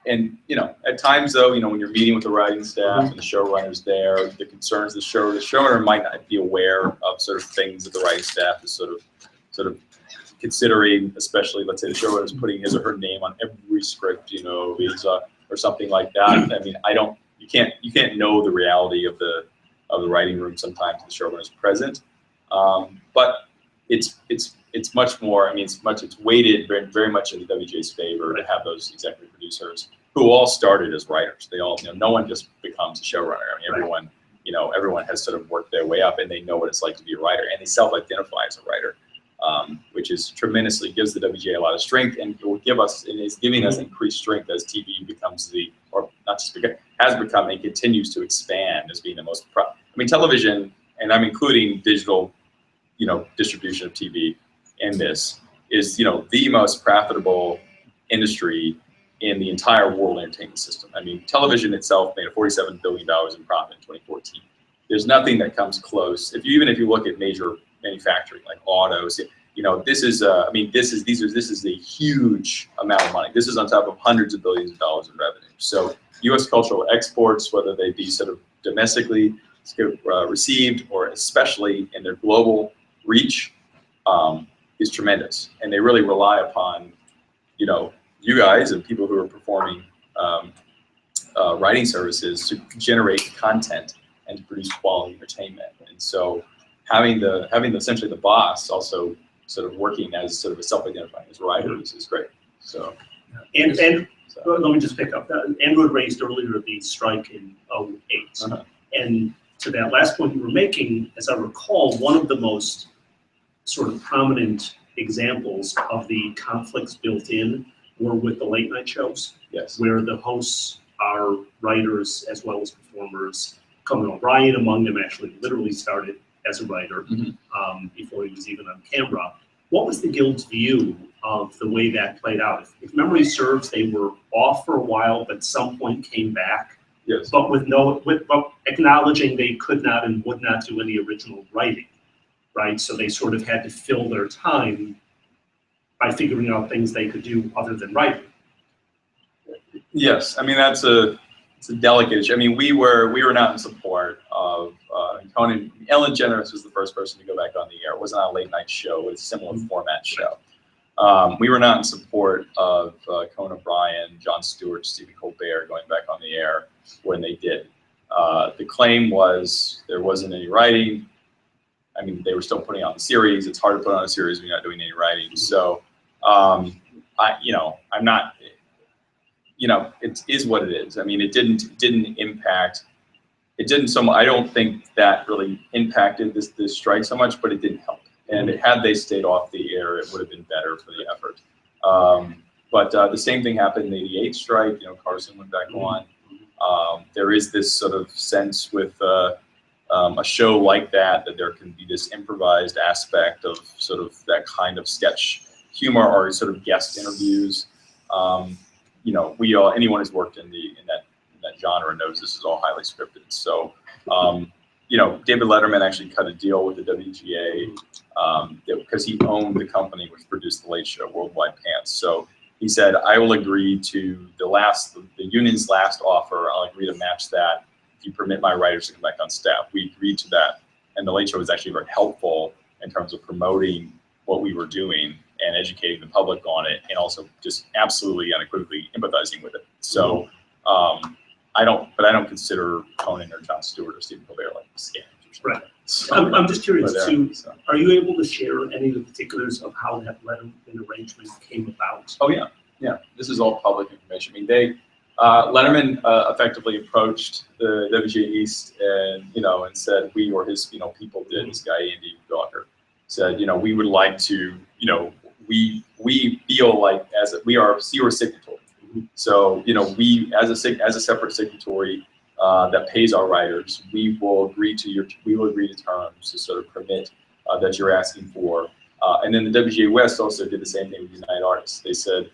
And, you know, at times though, you know, when you're meeting with the writing staff and the showrunners there, the concerns, the showrunner might not be aware of sort of things that the writing staff is sort of considering, especially, let's say the showrunner is putting his or her name on every script, you know, visa or something like that. I mean, you can't know the reality of the writing room sometimes the showrunner is present. But it's much more, I mean, it's weighted very much in the WGA's favor to have those executive producers who all started as writers. They all, you know, no one just becomes a showrunner. I mean, everyone, you know, everyone has sort of worked their way up, and they know what it's like to be a writer, and they self-identify as a writer, which is tremendously, gives the WGA a lot of strength, and it will give us, and is giving us increased strength as TV becomes or not just because, has become and continues to expand as being the most, I mean, television, and I'm including digital, you know, distribution of TV in this, is, you know, the most profitable industry in the entire world entertainment system. I mean, television itself made $47 billion in profit in 2014. There's nothing that comes close. Even if you look at major manufacturing like autos, you know, this is I mean, this is a huge amount of money. This is on top of hundreds of billions of dollars in revenue. So U.S. cultural exports, whether they be sort of domestically received or especially in their global reach, is tremendous, and they really rely upon, you know, you guys and people who are performing writing services to generate content and to produce quality entertainment. And so having essentially the boss also sort of working as sort of a self-identifying as writers is great. So and let me just pick up that. Andrew had raised earlier the strike in 2008, and to that last point you were making, as I recall, one of the most sort of prominent examples of the conflicts built in were with the late night shows. Yes. Where the hosts are writers as well as performers. Conan O'Brien among them actually literally started as a writer before he was even on camera. What was the guild's view of the way that played out? If memory serves, they were off for a while, but at some point came back. Yes. But but acknowledging they could not and would not do any original writing, right? So they sort of had to fill their time by figuring out things they could do other than writing. Yes, I mean, it's a delicate issue. I mean, we were not in support of Conan. Ellen DeGeneres was the first person to go back on the air. It wasn't a late night show. It was a similar format show. We were not in support of Conan O'Brien, Jon Stewart, Stephen Colbert going back on the air when they did. The claim was there wasn't any writing. I mean, they were still putting on the series. It's hard to put on a series when you're not doing any writing. So, I'm not. It is what it is. I mean, it didn't impact. It didn't so much. I don't think that really impacted this strike so much, but it didn't help. And had they stayed off the air, it would have been better for the effort. But the same thing happened in the '88 strike. Carson went back on. There is this sort of sense with a show like that there can be this improvised aspect of sort of that kind of sketch humor or sort of guest interviews. Anyone who's worked in that genre knows this is all highly scripted. So, David Letterman actually cut a deal with the WGA because he owned the company which produced The Late Show, Worldwide Pants. So he said, I will agree to the union's last offer. I'll agree to match that if you permit my writers to come back on staff. We agreed to that. And The Late Show was actually very helpful in terms of promoting what we were doing and educating the public on it, and also just absolutely unequivocally empathizing with it. So I don't consider Conan or Jon Stewart or Stephen Colbert like scams. Right. So, I'm just curious too. so. Are you able to share any of the particulars of how that Letterman arrangement came about? Oh yeah. This is all public information. I mean, Letterman effectively approached the WGA East and said we or his people did. This guy Andy Gawker said we would like to we feel like we are your signatory. So we as a separate signatory that pays our writers, we will agree to terms to sort of permit that you're asking for. And then the WGA West also did the same thing with United Artists. They said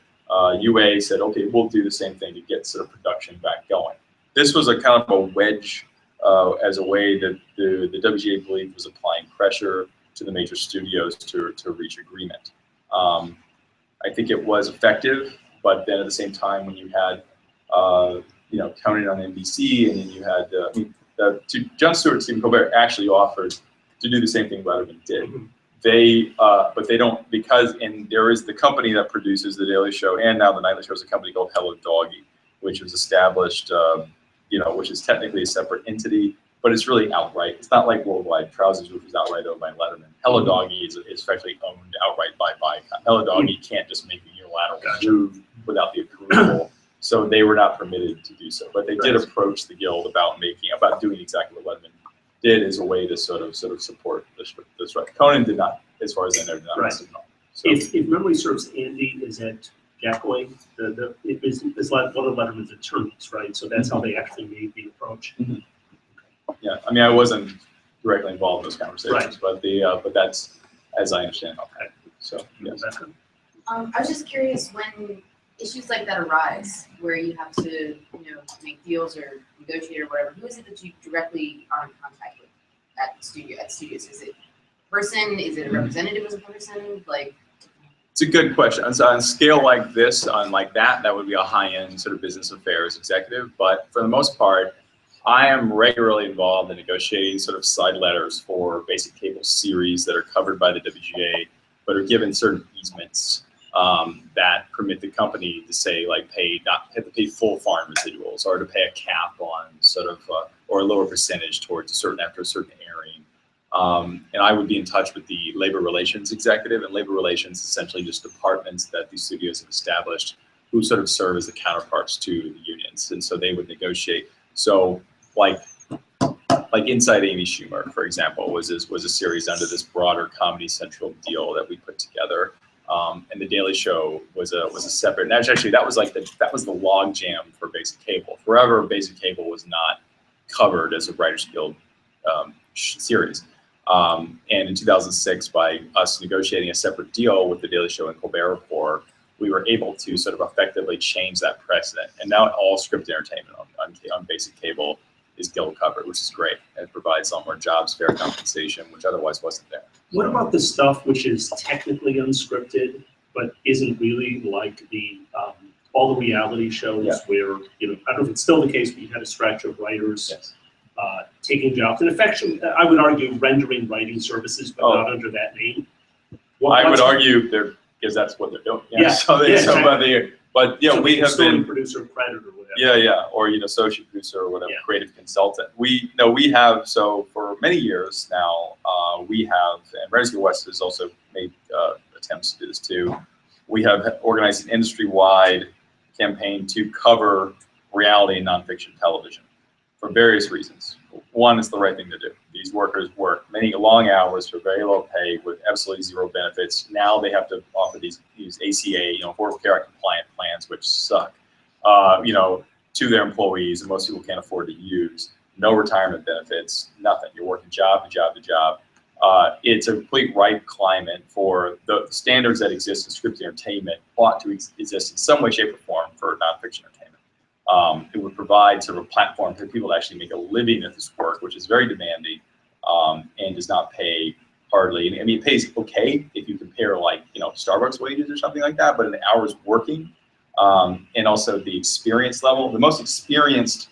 UA said, okay, we'll do the same thing to get sort of production back going. This was a kind of a wedge as a way that the WGA believed was applying pressure to the major studios to reach agreement. I think it was effective, but then at the same time, when you had Conan on NBC, and then you had Jon Stewart and Stephen Colbert actually offered to do the same thing Letterman did. But they don't, because there is the company that produces The Daily Show and now The Nightly Show is a company called Hello Doggy, which was established, which is technically a separate entity, but it's really outright. It's not like Worldwide Trousers, which is outright owned by Letterman. Hello Doggy is effectively owned outright by Viacom. Hello Doggy can't just make a unilateral move without the approval, so they were not permitted to do so. But they did approach the Guild about doing exactly what Letterman did as a way to sort of support this right. Conan did not, as far as I know, did not. Right. So. If memory serves, Andy is at Jackway. Is like one of Letterman's attorneys, right? So that's how they actually made the approach. Yeah, I mean, I wasn't directly involved in those conversations, right. but that's as I understand. Okay. So yes. I was just curious, when issues like that arise, where you have to, make deals or negotiate or whatever, who is it that you directly are in contact with at studios? Is it a person? Is it a representative of a person? It's a good question. On a scale like this, that would be a high-end sort of business affairs executive. But for the most part, I am regularly involved in negotiating sort of side letters for basic cable series that are covered by the WGA, but are given certain easements that permit the company to say not have to pay full farm residuals, or to pay a cap on sort of or a lower percentage towards after a certain airing. And I would be in touch with the labor relations executive, and labor relations essentially just departments that these studios have established who sort of serve as the counterparts to the unions, and so they would negotiate. So like Inside Amy Schumer, for example, was a series under this broader Comedy Central deal that we put together. And The Daily Show was a separate. And actually, that was the log jam for basic cable. Forever, basic cable was not covered as a Writers Guild series. And in 2006, by us negotiating a separate deal with The Daily Show and Colbert Report, we were able to sort of effectively change that precedent. And now all scripted entertainment on basic cable is Guild covered, which is great. And it provides a lot more jobs, fair compensation, which otherwise wasn't there. What about the stuff which is technically unscripted, but isn't really like all the reality shows where, I don't know if it's still the case, but you had a stretch of writers taking jobs, and effectively, I would argue, rendering writing services, but not under that name. I would argue because that's what they're doing. But we have been producer, creditor, or whatever. Or associate producer or whatever, creative consultant. We have for many years now. We have, and Writers Guild West has also made attempts to do this too. We have organized an industry-wide campaign to cover reality and nonfiction television for various reasons. one, it's the right thing to do. These workers work many long hours for very low pay with absolutely zero benefits. Now they have to offer these ACA, Affordable Care Act compliant plans, which suck, to their employees, and most people can't afford to use. No retirement benefits, nothing. You're working job to job to job. It's a complete ripe climate for the standards that exist in scripted entertainment ought to exist in some way, shape, or form for nonfiction entertainment. It would provide sort of a platform for people to actually make a living at this work, which is very demanding and does not pay hardly. I mean, it pays okay if you compare like, Starbucks wages or something like that, but in the hours working and also the experience level, the most experienced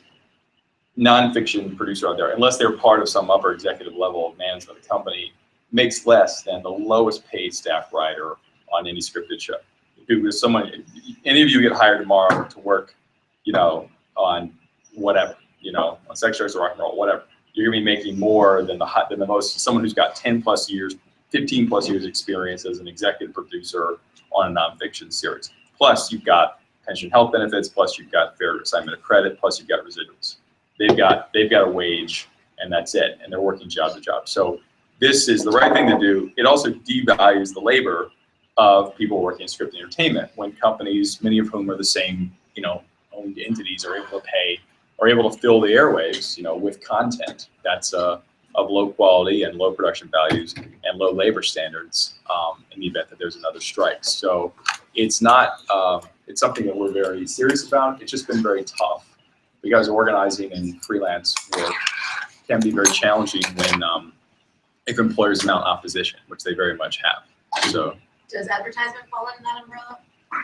nonfiction producer out there, unless they're part of some upper executive level of management of the company, makes less than the lowest paid staff writer on any scripted show. If any of you get hired tomorrow to work, on whatever, on sex, drugs, or rock and roll, whatever, you're gonna be making more than the most, someone who's got 10 plus years, 15 plus years experience as an executive producer on a nonfiction series. Plus you've got pension health benefits, plus you've got fair assignment of credit, plus you've got residuals. They've got a wage, and that's it, and they're working job to job. So this is the right thing to do. It also devalues the labor of people working in scripted entertainment when companies, many of whom are the same, owned entities, are able to fill the airwaves, with content that's of low quality and low production values and low labor standards in the event that there's another strike. So it's not, it's something that we're very serious about. It's just been very tough. Because organizing and freelance work can be very challenging when, if employers mount opposition, which they very much have. So, Does advertisement fall in that umbrella?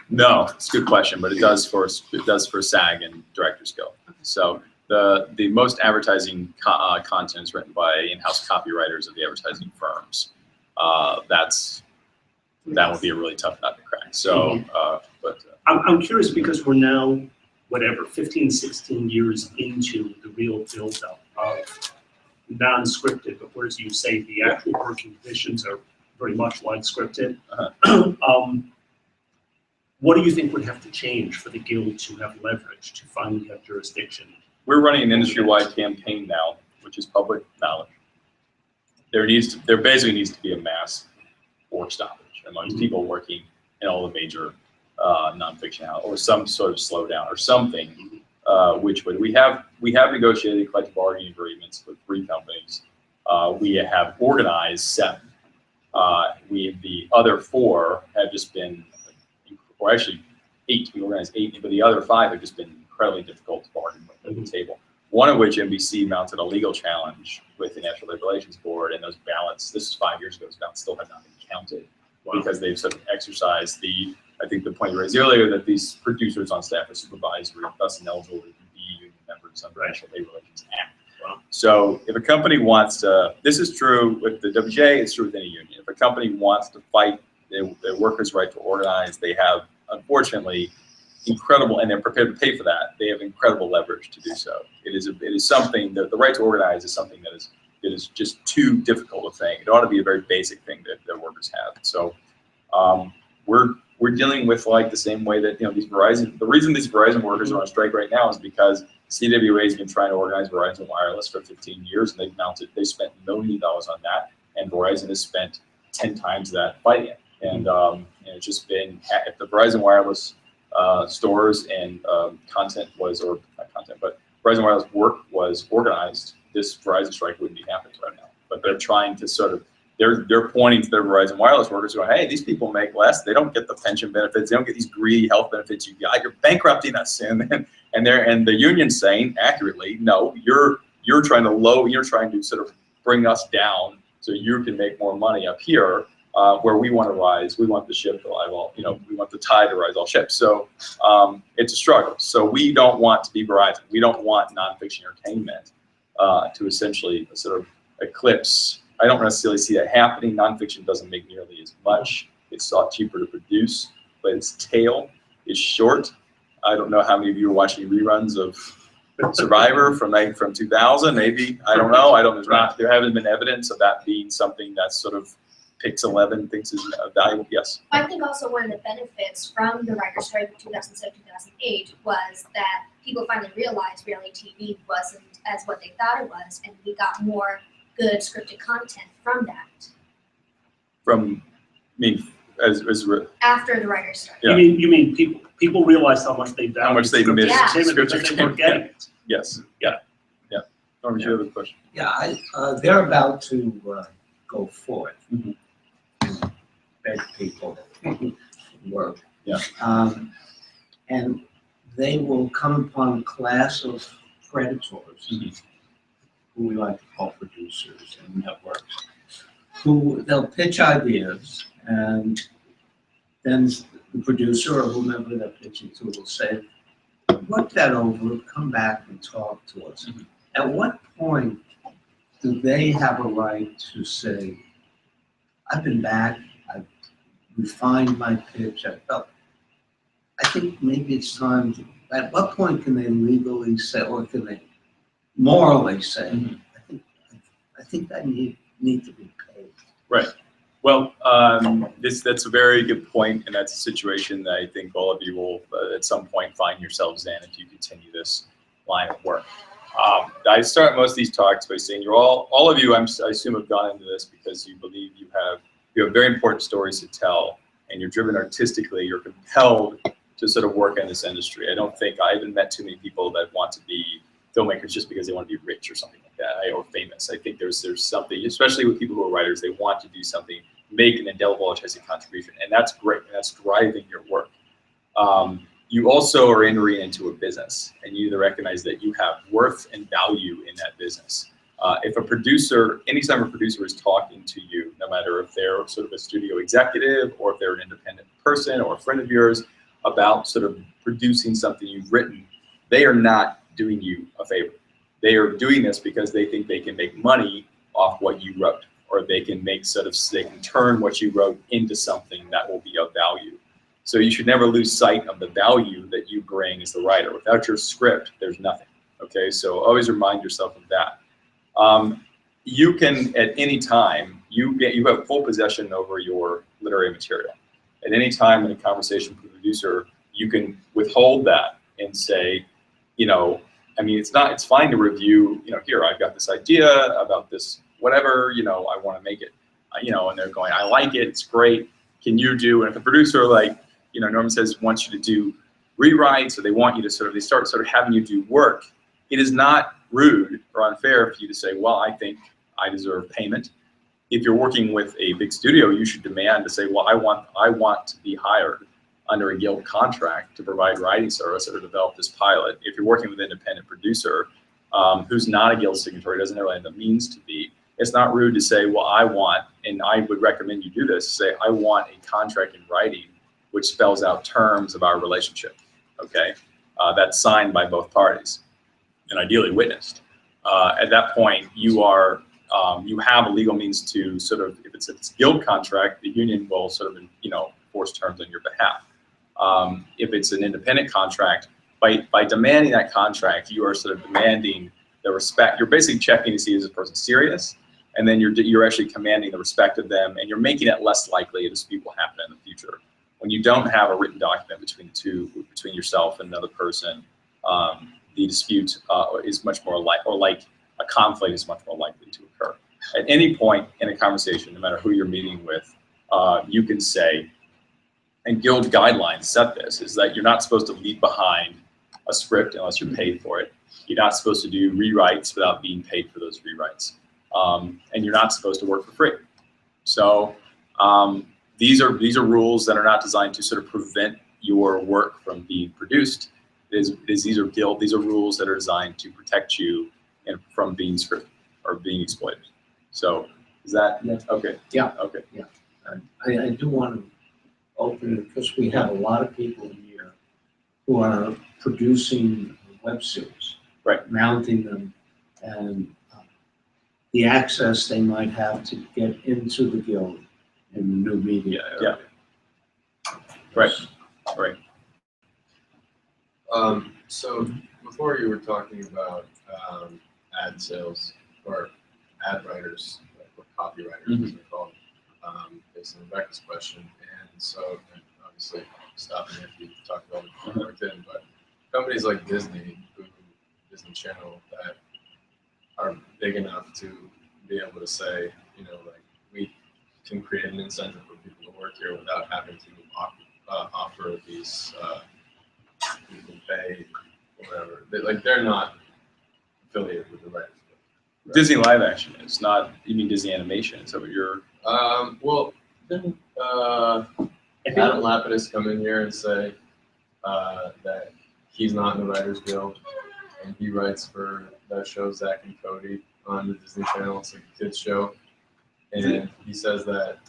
no, it's a good question, but it does for SAG and Directors Guild. So the most advertising content is written by in-house copywriters of the advertising firms. That would be a really tough nut to crack. So, I'm curious because we're now, 15, 16 years into the real build-up of non-scripted, but whereas you say the actual working conditions are very much like scripted. What do you think would have to change for the Guild to have leverage, to finally have jurisdiction? We're running an industry-wide campaign now, which is public knowledge. There basically needs to be a mass work stoppage amongst people working in all the major nonfiction out, or some sort of slowdown or something, which would we have negotiated collective bargaining agreements with 3 companies. We have organized 7. The other 4 have just been, or actually 8. We organized 8, but the other 5 have just been incredibly difficult to bargain with at the table. One of which NBC mounted a legal challenge with the National Labor Relations Board, and those ballots, this is 5 years ago, those ballots still have not been counted because they've sort of exercised I think the point you raised earlier, that these producers on staff are supervisory, thus ineligible to be union members under the National Labor Relations Act. So if a company wants to, this is true with the WGA, it's true with any union. If a company wants to fight their workers' right to organize, they have, unfortunately, incredible, and they're prepared to pay for that, they have incredible leverage to do so. It is something that the right to organize is something that is just too difficult a thing. It ought to be a very basic thing that workers have. So we're dealing with like the same way that, these Verizon, the reason these Verizon workers are on strike right now is because CWA has been trying to organize Verizon Wireless for 15 years, and they spent millions of dollars on that, and Verizon has spent 10 times that fighting it. And it's just been, if the Verizon Wireless stores and content was, or not content, but Verizon Wireless work was organized, this Verizon strike wouldn't be happening right now. But they're trying to sort of, they're pointing to their Verizon Wireless workers going, hey, these people make less. They don't get the pension benefits. They don't get these greedy health benefits you got. You're bankrupting us. And the union's saying accurately, no, you're trying to sort of bring us down so you can make more money up here where we want to rise. We want the ship to rise all, we want the tide to rise all ships. So it's a struggle. So we don't want to be Verizon. We don't want nonfiction entertainment to essentially sort of eclipse. I don't necessarily see that happening. Nonfiction doesn't make nearly as much. It's a lot cheaper to produce, but its tail is short. I don't know how many of you are watching reruns of Survivor from 2000, maybe. I don't know. There hasn't been evidence of that being something that's sort of Pix 11 thinks is valuable. Yes. I think also one of the benefits from the writer's strike of 2007-2008 was that people finally realized reality TV wasn't as what they thought it was, and we got more good scripted content from that From, I mean, as after the writers started. Yeah. You mean people realized how much they valued. How much they scripted missed entertainment because scripted they weren't getting it. yes, yeah. Norman, you have a question? Yeah, they're about to go forth. Mhm. And beg people to work. Yeah. And they will come upon a class of predators, Mhm. who we like to call producers and networks, who they'll pitch ideas, and then the producer or whomever they're pitching to will say, look that over, come back and talk to us. Mhm. At what point do they have a right to say, I've been back, I've refined my pitch, I think maybe it's time to, at what point can they legally say, or can they morally say, Mhm. I think that need to be paid. Right. Well, that's a very good point, and that's a situation that I think all of you will at some point find yourselves in if you continue this line of work. I start most of these talks by saying all of you, I assume, have gone into this because you believe you have very important stories to tell, and you're driven artistically. You're compelled to sort of work in this industry. I don't think I haven't met too many people that want to be filmmakers just because they want to be rich or something like that, or famous. I think there's something, especially with people who are writers, they want to do something, make an indelible artistic contribution, and that's great, and that's driving your work. You also are entering into a business, and you need to recognize that you have worth and value in that business. If a producer, anytime a producer is talking to you, no matter if they're sort of a studio executive or if they're an independent person or a friend of yours, about sort of producing something you've written, they are not doing you a favor. They are doing this because they think they can make money off what you wrote, or they can they can turn what you wrote into something that will be of value. So you should never lose sight of the value that you bring as the writer. Without your script, there's nothing. Okay, so always remind yourself of that. You can, at any time, you have full possession over your literary material. At any time in a conversation with a producer, you can withhold that and say, I mean, it's fine to review, here, I've got this idea about this, whatever, I want to make it, and they're going, I like it, it's great, can you do, and if the producer, Norman says, wants you to do rewrites, or they start having you do work, it is not rude or unfair for you to say, well, I think I deserve payment. If you're working with a big studio, you should demand to say, well, I want to be hired under a guild contract to provide writing service or to develop this pilot. If you're working with an independent producer who's not a guild signatory, doesn't really have the means to be, it's not rude to say, well, I want, and I would recommend you do this, say, I want a contract in writing which spells out terms of our relationship, okay? That's signed by both parties and ideally witnessed. At that point, you have a legal means to sort of, if it's a guild contract, the union will sort of, force terms on your behalf. If it's an independent contract, by demanding that contract, you are sort of demanding the respect. You're basically checking to see is this person serious, and then you're actually commanding the respect of them, and you're making it less likely a dispute will happen in the future. When you don't have a written document between yourself and another person, the dispute is much more like a conflict is much more likely to occur. At any point in a conversation, no matter who you're meeting with, you can say, and guild guidelines set this, is that you're not supposed to leave behind a script unless you're paid for it. You're not supposed to do rewrites without being paid for those rewrites. And you're not supposed to work for free. So these are rules that are not designed to sort of prevent your work from being produced. These are rules that are designed to protect you from being scripted or being exploited. So is that, Yeah. okay? Yeah. Okay. I do want to open it because we have a lot of people here who are producing web series, right? Mounting them, and the access they might have to get into the guild in the new media area. Right. So before you were talking about ad sales or ad writers, or copywriters, as they call them, based on Rebecca's question. And so, and obviously, stopping if you talked about it before LinkedIn, but companies like Disney, Disney Channel, that are big enough to be able to say, like, we can create an incentive for people to work here without having to offer these people pay, whatever. They're not affiliated with the Writers Guild. Disney live action is not. You mean Disney animation? Is that what you're? Well, didn't Adam Lapidus come in here and say that he's not in the Writers Guild and he writes for that show Zack and Cody on the Disney Channel? It's like a kids show, and he says that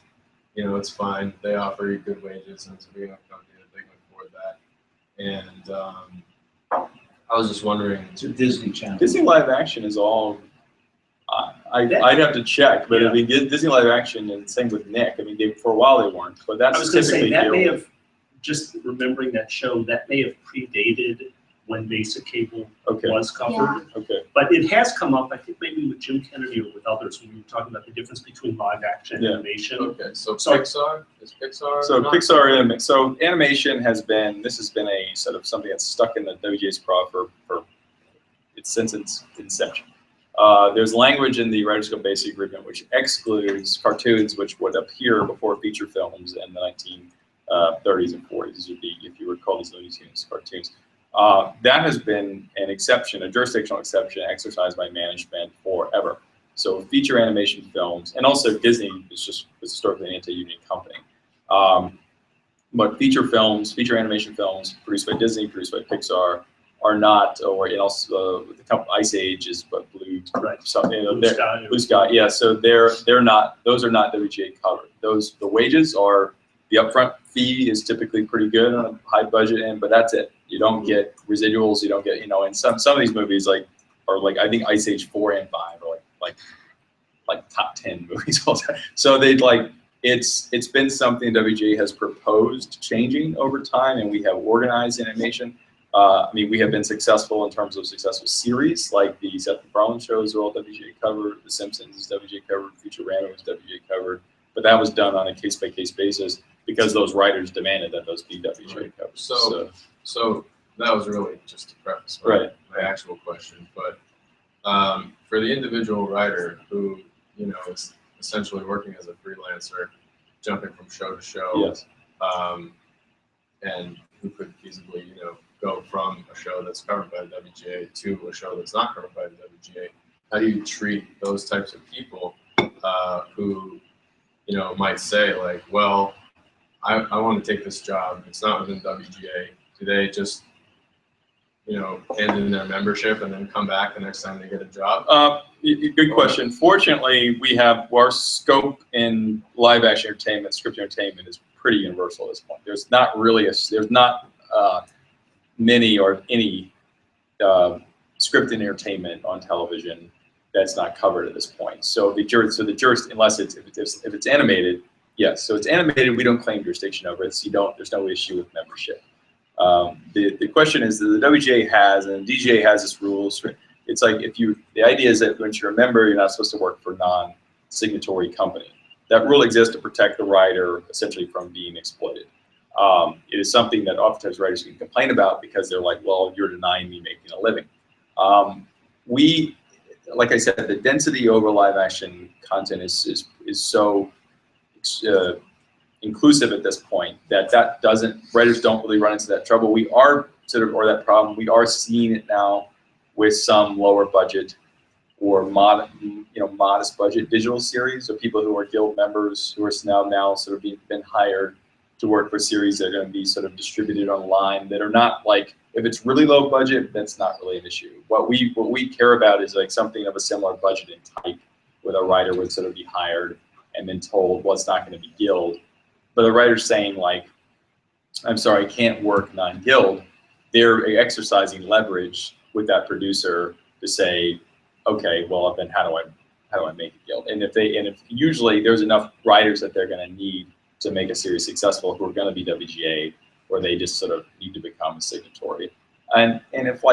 it's fine. They offer you good wages, and it's a big enough company that they can afford that. And I was just wondering. It's a Disney Channel. Disney live action is all. I'd have to check, but I mean, Disney live action, and same with Nick. I mean, for a while they weren't, but that's I was going to say typically that may have, just remembering that show, that may have predated when basic cable Okay. was covered. Yeah. Okay. But it has come up, I think maybe with Jim Kennedy or with others, when we were talking about the difference between live action and Yeah. animation. Okay, so So- Pixar is Pixar. So not- Pixar, so animation has been. This has been a sort of something that's stuck in the WGA's craw for since its inception. There's language in the Writers Guild Basic Agreement which excludes cartoons which would appear before feature films in the 1930s and 40s. These would be, if you recall, these Looney Tunes cartoons. That has been an exception, a jurisdictional exception exercised by management forever. So feature animation films, and also Disney was historically an anti-union company. But feature animation films produced by Disney, produced by Pixar, are not, or also the company Ice Age is but Blue, Right. Blue Sky, yeah. So they're not; those are not WGA covered. The wages are, the upfront fee is typically pretty good on a high budget end, but that's it. You don't get residuals. You don't get, and some of these movies are like I think Ice Age 4 and 5 are like top 10 movies all the time. So it's been something WGA has proposed changing over time, and we have organized animation. I mean, we have been successful in terms of successful series, like the Seth MacFarlane shows are all WGA covered, The Simpsons is WGA covered, Futurama was WGA covered, but that was done on a case-by-case basis because those writers demanded that those be WGA covered. So that was really just to preface Right. my actual question. But for the individual writer who, is essentially working as a freelancer, jumping from show to show, Yes. And who could feasibly, go from a show that's covered by the WGA to a show that's not covered by the WGA, how do you treat those types of people who, might say like, well, I want to take this job. It's not within WGA. Do they just, hand in their membership and then come back the next time they get a job? Good question. Fortunately, we have our scope in live action entertainment, scripted entertainment is pretty universal at this point. There's not really many or any scripted entertainment on television that's not covered at this point. So unless if it's animated, yes. So it's animated, we don't claim jurisdiction over it. So there's no issue with membership. The question is that the WGA has and the DGA has this rule. It's like the idea is that once you're a member, you're not supposed to work for a non-signatory company. That rule exists to protect the writer essentially from being exploited. It is something that oftentimes writers can complain about because they're like, well, you're denying me making a living. Like I said, the density over live action content is so inclusive at this point that writers don't really run into that trouble. We are that problem. We are seeing it now with some lower budget or modest budget digital series, or people who are guild members who are now sort of been hired to work for series that are going to be sort of distributed online that are not like, if it's really low budget, that's not really an issue. What we care about is like something of a similar budget and type, where a writer would sort of be hired and then told, well, it's not going to be guild. But the writer's saying like, I'm sorry, I can't work non-guild. They're exercising leverage with that producer to say, okay, well then how do I make a guild? And if usually there's enough writers that they're going to need to make a series successful who are going to be WGA, or they just sort of need to become a signatory. And if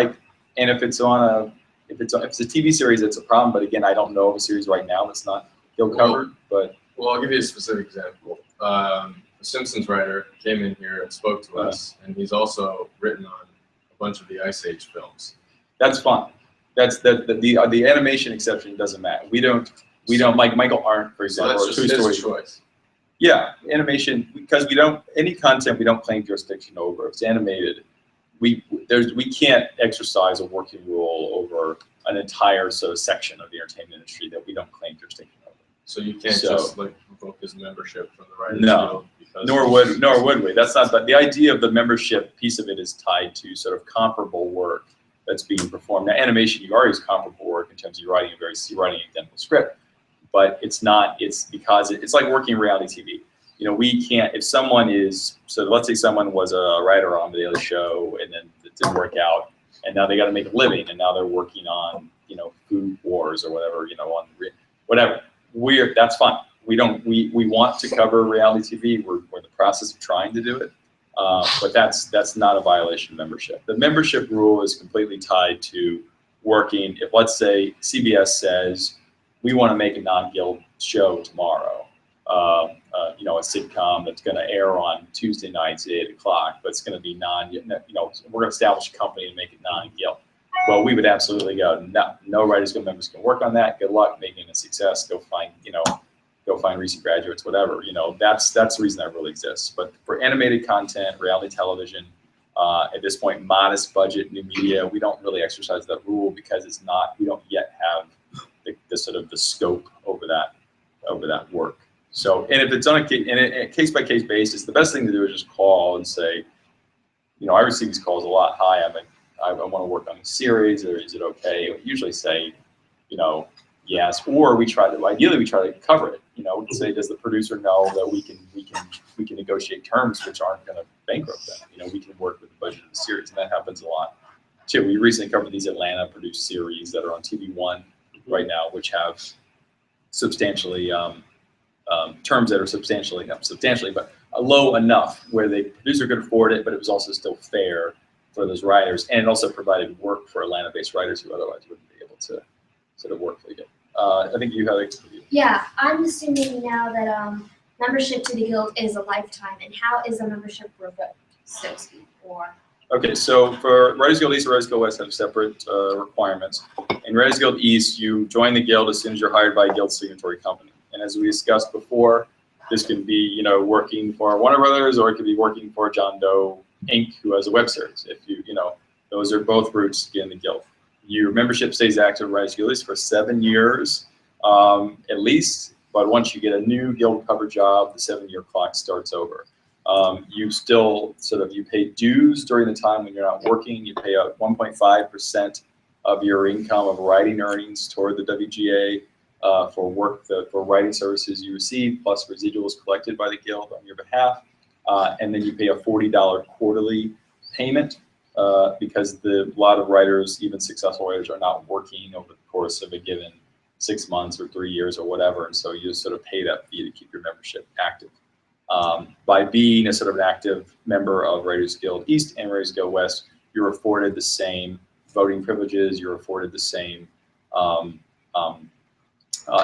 it's a TV series, it's a problem. But again, I don't know of a series right now that's not guild covered. But well, I'll give you a specific example. The Simpsons writer came in here and spoke to us, and he's also written on a bunch of the Ice Age films. That's fine. That's the animation exception doesn't matter. We don't like Michael Arndt, for So example, that's or just Toy his Story. choice. Yeah, animation, because we don't, any content we don't claim jurisdiction over. If it's animated, we can't exercise a working rule over an entire sort of section of the entertainment industry that we don't claim jurisdiction over. So you can't So- just like revoke his membership from the Writers No. Guild because Nor would we. That's not the idea of the membership piece of it is tied to sort of comparable work that's being performed. Now, animation, you already use comparable work in terms of you're writing an identical script, but it's not. It's because it's like working reality TV. You know, we can't. If someone is let's say someone was a writer on the Daily Show and then it didn't work out, and now they got to make a living, and now they're working on Food Wars or whatever on whatever. That's fine. We want to cover reality TV. We're in the process of trying to do it, but that's not a violation of membership. The membership rule is completely tied to working. If let's say CBS says we want to make a non-guild show tomorrow, a sitcom that's going to air on Tuesday nights at 8 o'clock, but it's going to be we're going to establish a company and make it non-guild. Well, we would absolutely go. No Writers Guild members can work on that. Good luck making it a success. Go find recent graduates, whatever. That's the reason that really exists. But for animated content, reality television, at this point, modest budget, new media, we don't really exercise that rule because we don't yet have the sort of the scope over that work. So, and if it's on a case by case basis, the best thing to do is just call and say, I receive these calls a lot. Hi, I want to work on a series, or is it okay? We usually say, yes, or ideally we try to cover it. We can say, does the producer know that we can negotiate terms which aren't going to bankrupt them? We can work with the budget of the series, and that happens a lot too. We recently covered these Atlanta produced series that are on TV One right now, which have substantially terms that are not substantially, but low enough where the producer could afford it, but it was also still fair for those writers, and it also provided work for Atlanta-based writers who otherwise wouldn't be able to sort of work for you. I think you had Yeah, I'm assuming now that membership to the guild is a lifetime, and how is a membership revoked, so to speak, or? Okay, so for Writers Guild East and Writers Guild West have separate requirements. In Writers Guild East, you join the guild as soon as you're hired by a guild signatory company. And as we discussed before, this can be, working for Warner Brothers, or it could be working for John Doe Inc., who has a web series. If those are both routes to get in the guild. Your membership stays active in Writers Guild East for 7 years, at least. But once you get a new guild cover job, the 7-year clock starts over. You still you pay dues during the time when you're not working. You pay out 1.5% of your income of writing earnings toward the WGA for writing services you receive, plus residuals collected by the guild on your behalf. And then you pay a $40 quarterly payment because a lot of writers, even successful writers, are not working over the course of a given 6 months or 3 years or whatever. And so you just sort of pay that fee to keep your membership active. By being a sort of an active member of Writers Guild East and Writers Guild West, you're afforded the same voting privileges, you're afforded the same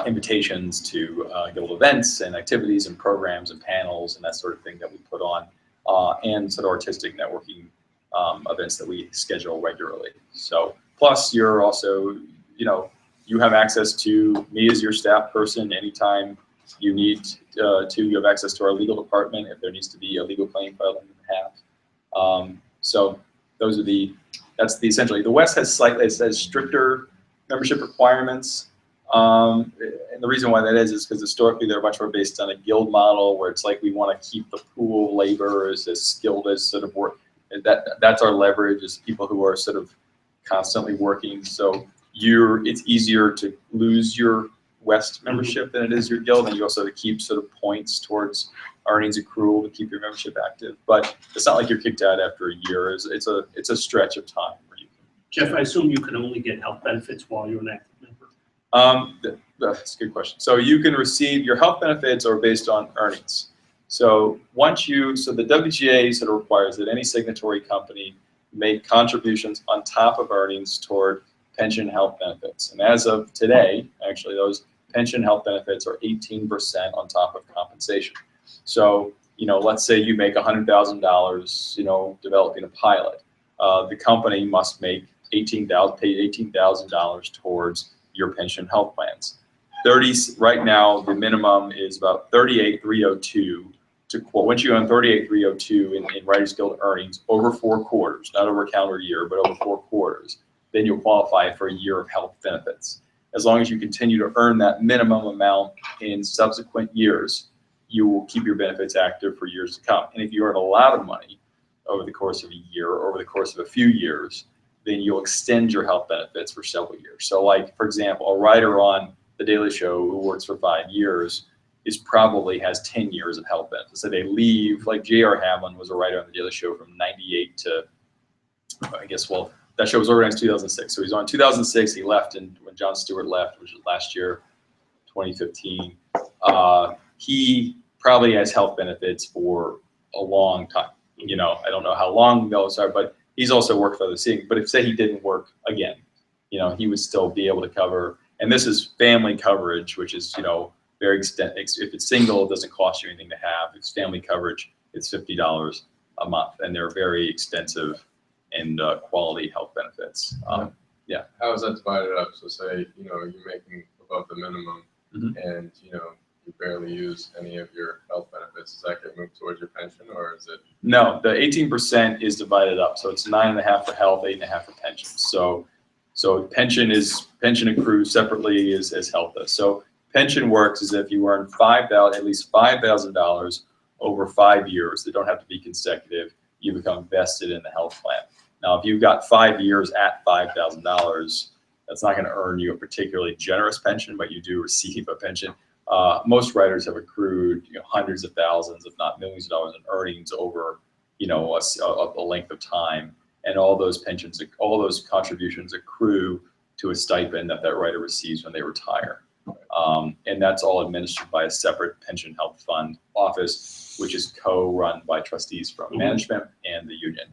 invitations to guild events and activities and programs and panels and that sort of thing that we put on, and sort of artistic networking events that we schedule regularly. So plus you're also, you have access to me as your staff person anytime you need to. You have access to our legal department if there needs to be a legal claim filed on your behalf. So that's essentially. The West has stricter membership requirements. And the reason why that is because historically they're much more based on a guild model where it's like we want to keep the pool of laborers as skilled as sort of work. That's our leverage, is people who are sort of constantly working. So it's easier to lose your West membership than it is your guild, and you also have to keep sort of points towards earnings accrual to keep your membership active. But it's not like you're kicked out after a year. It's a stretch of time where you can. Jeff, I assume you can only get health benefits while you're an active member. That's a good question. So you can receive your health benefits are based on earnings. So the WGA sort of requires that any signatory company make contributions on top of earnings toward pension health benefits. And as of today, actually, those pension health benefits are 18% on top of compensation. So, let's say you make $100,000, developing a pilot. the company must make pay $18,000 towards your pension health plans. Right now, the minimum is about 38,302 to quote. Once you earn 38,302 in Writers Guild earnings over 4 quarters, not over a calendar year, but over 4 quarters, then you'll qualify for a year of health benefits. As long as you continue to earn that minimum amount in subsequent years, you will keep your benefits active for years to come. And if you earn a lot of money over the course of a year or over the course of a few years, then you'll extend your health benefits for several years. So like, for example, a writer on The Daily Show who works for 5 years probably has 10 years of health benefits. So they leave, like J.R. Hamlin was a writer on The Daily Show from 98 to, I guess, well, that show was organized in 2006. So he's on 2006, he left, and when Jon Stewart left, which was last year, 2015, he probably has health benefits for a long time. You know, I don't know how long those are, but he's also worked for other things. But if, say, he didn't work again, you know, he would still be able to cover, and this is family coverage, which is, you know, very extent. If it's single, it doesn't cost you anything to have. If it's family coverage, it's $50 a month, and they're very extensive and quality health benefits. Yeah. How is that divided up? So say, you know, you're making above the minimum and, you know, you barely use any of your health benefits. Does that get moved towards your pension, or is it? No, the 18% is divided up. So it's 9.5 for health, 8.5 for pension. So pension accrues separately as health does. So pension works as if you earn at least $5,000 over 5 years. They don't have to be consecutive. You become vested in the health plan. Now, if you've got 5 years at $5,000, that's not going to earn you a particularly generous pension, but you do receive a pension. Most writers have accrued, you know, hundreds of thousands, if not millions of dollars in earnings over, you know, a length of time, and all those pensions, all those contributions accrue to a stipend that writer receives when they retire, and that's all administered by a separate pension health fund office, which is co-run by trustees from management and the union,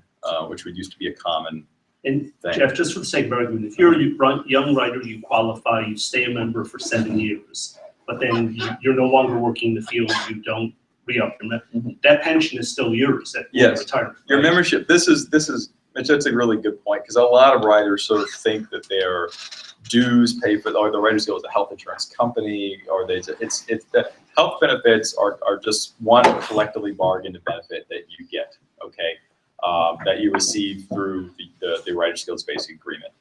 which would used to be a common And thing. Geoff, just for the sake of argument, if you're a young writer, you qualify, you stay a member for 7 years, but then you're no longer working in the field, you don't re-up your membership. That pension is still yours at retirement. Your right? membership, that's a really good point, because a lot of writers sort of think that their dues pay for, or the Writers Guild is a health insurance company, or it's the health benefits are just one collectively bargained benefit that you get, okay, that you receive through the Writers Guild's basic agreement.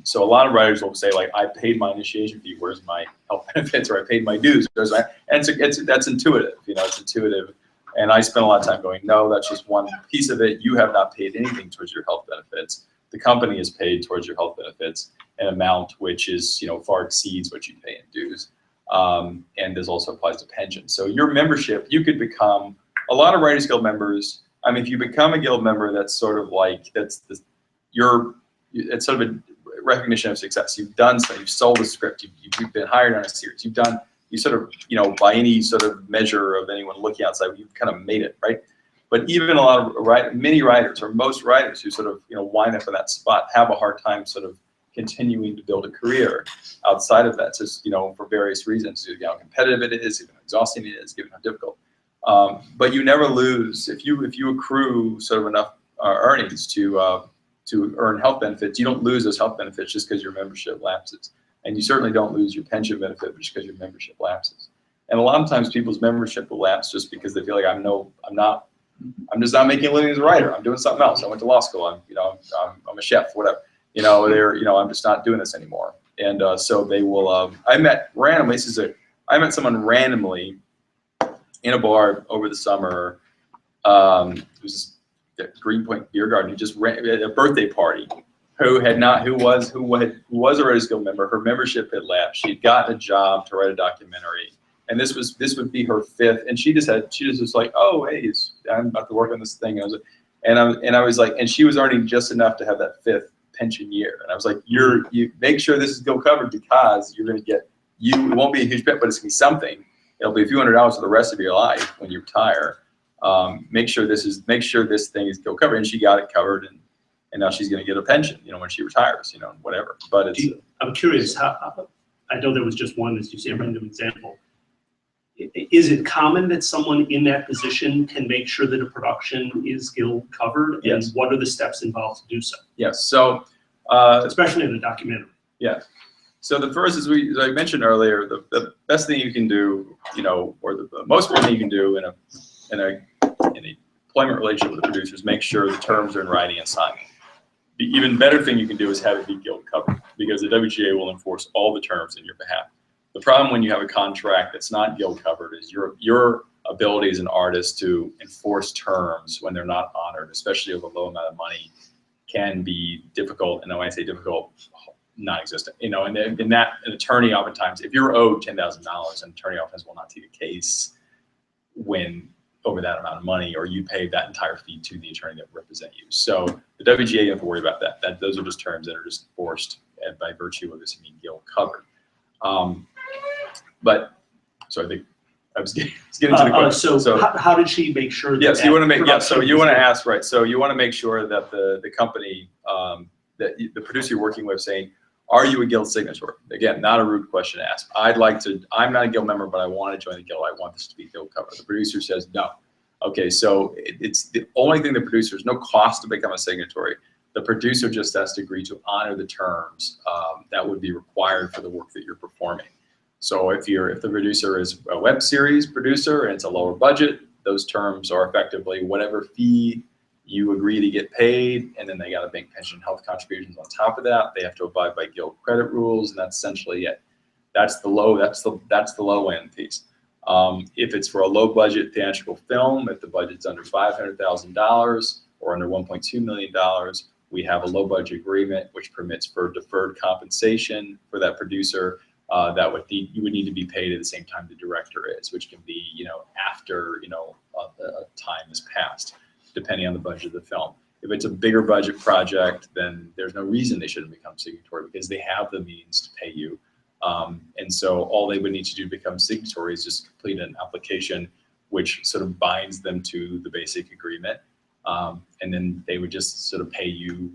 So a lot of writers will say, like, I paid my initiation fee, where's my health benefits, or I paid my dues, and that's intuitive, you know, it's intuitive. And I spent a lot of time going, no, that's just one piece of it. You have not paid anything towards your health benefits. The company is paid towards your health benefits an amount which is, you know, far exceeds what you pay in dues. And this also applies to pension. So your membership, you could become, a lot of Writers Guild members, I mean, if you become a guild member, that's sort of like, it's sort of a recognition of success. You've done something, you've sold a script, you've been hired on a series, you sort of, you know, by any sort of measure of anyone looking outside, you've kind of made it, right? But even a lot of many writers, or most writers who sort of, you know, wind up in that spot, have a hard time sort of continuing to build a career outside of that, just, you know, for various reasons, given how competitive it is, given how exhausting it is, given how difficult. But you never lose if you accrue sort of enough earnings to earn health benefits. You don't lose those health benefits just because your membership lapses. And you certainly don't lose your pension benefit just because your membership lapses. And a lot of times people's membership will lapse just because they feel like I'm just not making a living as a writer. I'm doing something else. I went to law school. I'm a chef, whatever. You know, I'm just not doing this anymore. And so they will. I met someone randomly in a bar over the summer. It was the Greenpoint Beer Garden. Who just ran at a birthday party. Who was a Writers Guild member. Her membership had lapsed. She'd gotten a job to write a documentary, and this would be her 5th. And she just was like, oh, hey, I'm about to work on this thing. I was like, and she was earning just enough to have that 5th pension year. And I was like, you make sure this is Guild covered, because you're going to get, it won't be a huge bet, but it's going to be something. It'll be a few $100s for the rest of your life when you retire. Make sure this thing is Guild covered, and she got it covered, and now she's going to get a pension, you know, when she retires, you know, whatever. But I'm curious, how, I know there was just one, as you say, a random example. is it common that someone in that position can make sure that a production is Guild covered? Yes. And what are the steps involved to do so? Yes. So, Especially in a documentary. yeah. So the first is as I mentioned earlier, the best thing you can do, you know, or the most important thing you can do in a employment relationship with the producer is make sure the terms are in writing and signed. The even better thing you can do is have it be Guild covered, because the WGA will enforce all the terms in your behalf. The problem when you have a contract that's not Guild covered is your ability as an artist to enforce terms when they're not honored, especially of a low amount of money, can be difficult. And when I say difficult, non-existent. You know, and in that, an attorney oftentimes, if you're owed $10,000, an attorney oftentimes will not take a case when over that amount of money, or you pay that entire fee to the attorney that represent you. So the WGA, you have to worry about that. Those are just terms that are just enforced by virtue of this being Guild covered. But so I think I was getting to the question. So how did she make sure that? Yes, you want to make, production so you was want to good? ask, right, so you want to make sure that the company, that the producer you're working with saying, are you a Guild signatory? Again, not a rude question to ask. I'm not a Guild member, but I want to join the Guild. I want this to be Guild covered. The producer says no. Okay, so it's the only thing the producer, there's no cost to become a signatory. The producer just has to agree to honor the terms that would be required for the work that you're performing. So if the producer is a web series producer and it's a lower budget, those terms are effectively whatever fee you agree to get paid, and then they got to make pension and health contributions on top of that. They have to abide by Guild credit rules, and that's essentially it. That's the low end piece. If it's for a low budget theatrical film, if the budget's under $500,000 or under $1.2 million, we have a low budget agreement which permits for deferred compensation for that producer. You would need to be paid at the same time the director is, which can be, you know, after, you know, the time has passed, depending on the budget of the film. If it's a bigger budget project, then there's no reason they shouldn't become signatory, because they have the means to pay you. And so all they would need to do to become signatory is just complete an application which sort of binds them to the basic agreement. And then they would just sort of pay you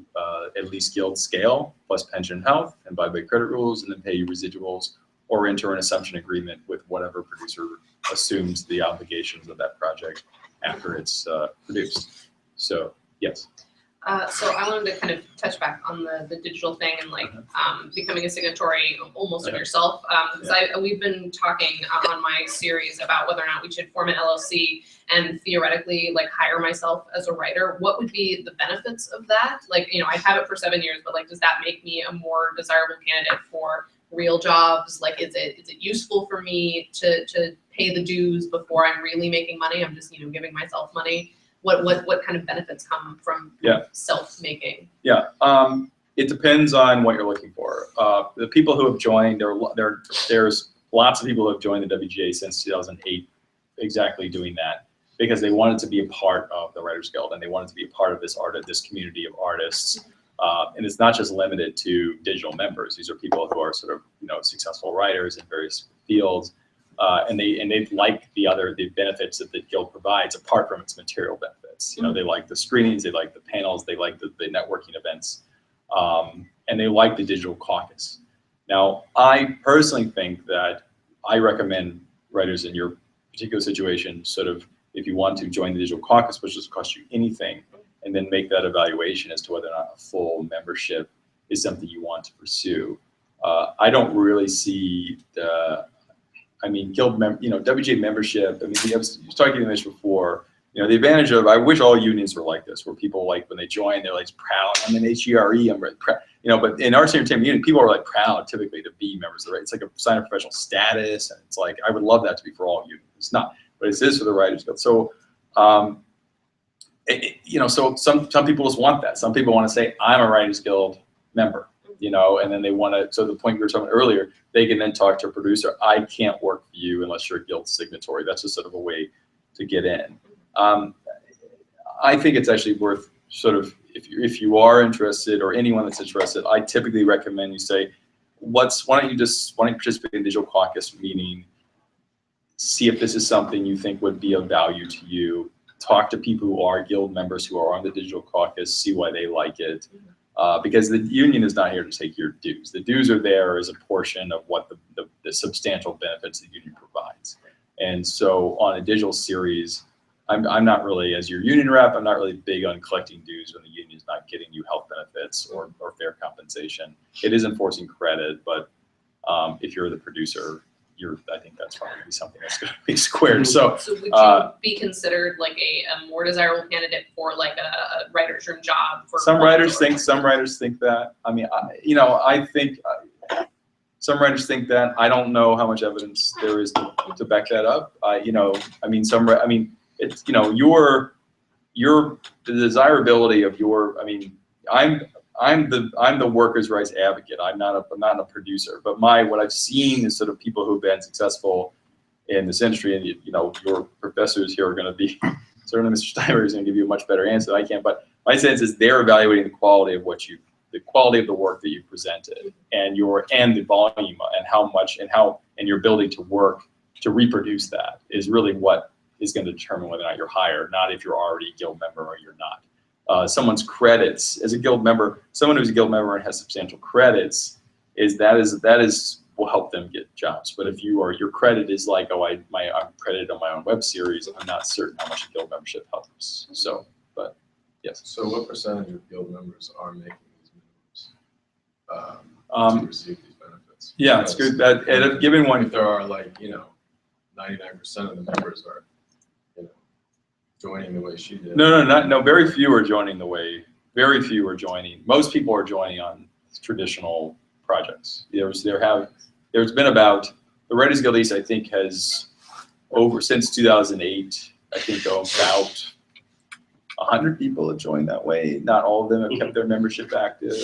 at least Guild scale plus pension and health and by credit rules, and then pay you residuals, or enter an assumption agreement with whatever producer assumes the obligations of that project after it's produced. So yes. So I wanted to kind of touch back on the digital thing and like becoming a signatory almost of yourself, because we've been talking on my series about whether or not we should form an LLC and theoretically like hire myself as a writer. What would be the benefits of that? Like, you know, I have it for 7 years, but like, does that make me a more desirable candidate for real jobs? Like, is it useful for me to pay the dues before I'm really making money? I'm just, you know, giving myself money. What kind of benefits come from self-making? Yeah, it depends on what you're looking for. The people who have joined, there's lots of people who have joined the WGA since 2008, exactly doing that, because they wanted to be a part of the Writers Guild, and they wanted to be a part of this community of artists. And it's not just limited to digital members. These are people who are sort of, you know, successful writers in various fields. And they like the benefits that the Guild provides apart from its material benefits. You know, they like the screenings, they like the panels, they like the networking events, and they like the digital caucus. Now, I personally think that I recommend writers in your particular situation, sort of, if you want to join the digital caucus, which doesn't cost you anything, and then make that evaluation as to whether or not a full membership is something you want to pursue. I don't really see Guild WGA membership. I mean, I was talking about this before. You know, the advantage of, I wish all unions were like this, where people, like, when they join, they're like proud. I'm an HGRE. I'm really proud. You know, but in arts and entertainment union, people are like proud typically to be members of the. It's like a sign of professional status, and it's like, I would love that to be for all unions. It's not, but it is for the Writers Guild. So, you know, so some people just want that. Some people want to say, I'm a Writers Guild member. You know, and then they want to, so the point we were talking about earlier, they can then talk to a producer. I can't work for you unless you're a Guild signatory. That's just sort of a way to get in. I think it's actually worth sort of, if you are interested, or anyone that's interested, I typically recommend you say, why don't you participate in Digital Caucus, meaning see if this is something you think would be of value to you. Talk to people who are Guild members who are on the Digital Caucus, see why they like it. Because the union is not here to take your dues. The dues are there as a portion of what the substantial benefits the union provides. And so on a digital series, I'm not really, as your union rep, I'm not really big on collecting dues when the union is not getting you health benefits or fair compensation. It is enforcing credit, but if you're the producer, I think that's probably something that's going to be squared. So would you be considered like a more desirable candidate for like a writer's room job? For some writers think that. I mean, I think some writers think that. I don't know how much evidence there is to back that up. It's the desirability of your. I mean, I'm the workers' rights advocate. I'm not a producer, but what I've seen is sort of people who've been successful in this industry, and your professors here are going to be certainly Mr. Steiber is going to give you a much better answer than I can. But my sense is they're evaluating the quality of the quality of the work that you presented, and the volume, and how much, and your ability to work to reproduce that is really what is going to determine whether or not you're hired, not if you're already a guild member or you're not. Someone's credits as a guild member, someone who's a guild member and has substantial credits, will help them get jobs. But if your credit is like, I'm credited on my own web series, I'm not certain how much a guild membership helps. So, but yes. So what percentage of guild members are making these minimums to receive these benefits? Yeah, it's good. At a given one, if there are 99% of the members are joining the way she did. No. Very few are joining the way. Very few are joining. Most people are joining on traditional projects. There's been about the Writers Guild East, I think, has since 2008. I think about 100 people have joined that way. Not all of them have kept their membership active.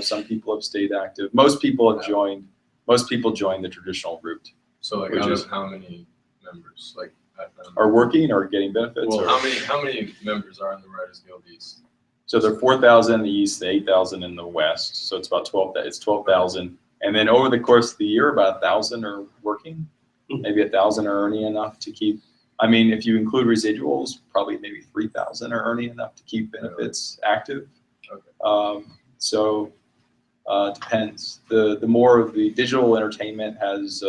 Some people have stayed active. Most people have joined. Most people join the traditional route. So out of how many members are working or getting benefits? Well, how many members are in the Writers Guild East? So there are 4,000 in the East, 8,000 in the West. So it's about 12,000. And then over the course of the year, about 1,000 are working. Maybe 1,000 are earning enough to keep. I mean, if you include residuals, probably maybe 3,000 are earning enough to keep benefits active. Okay. Depends. The more of the digital entertainment has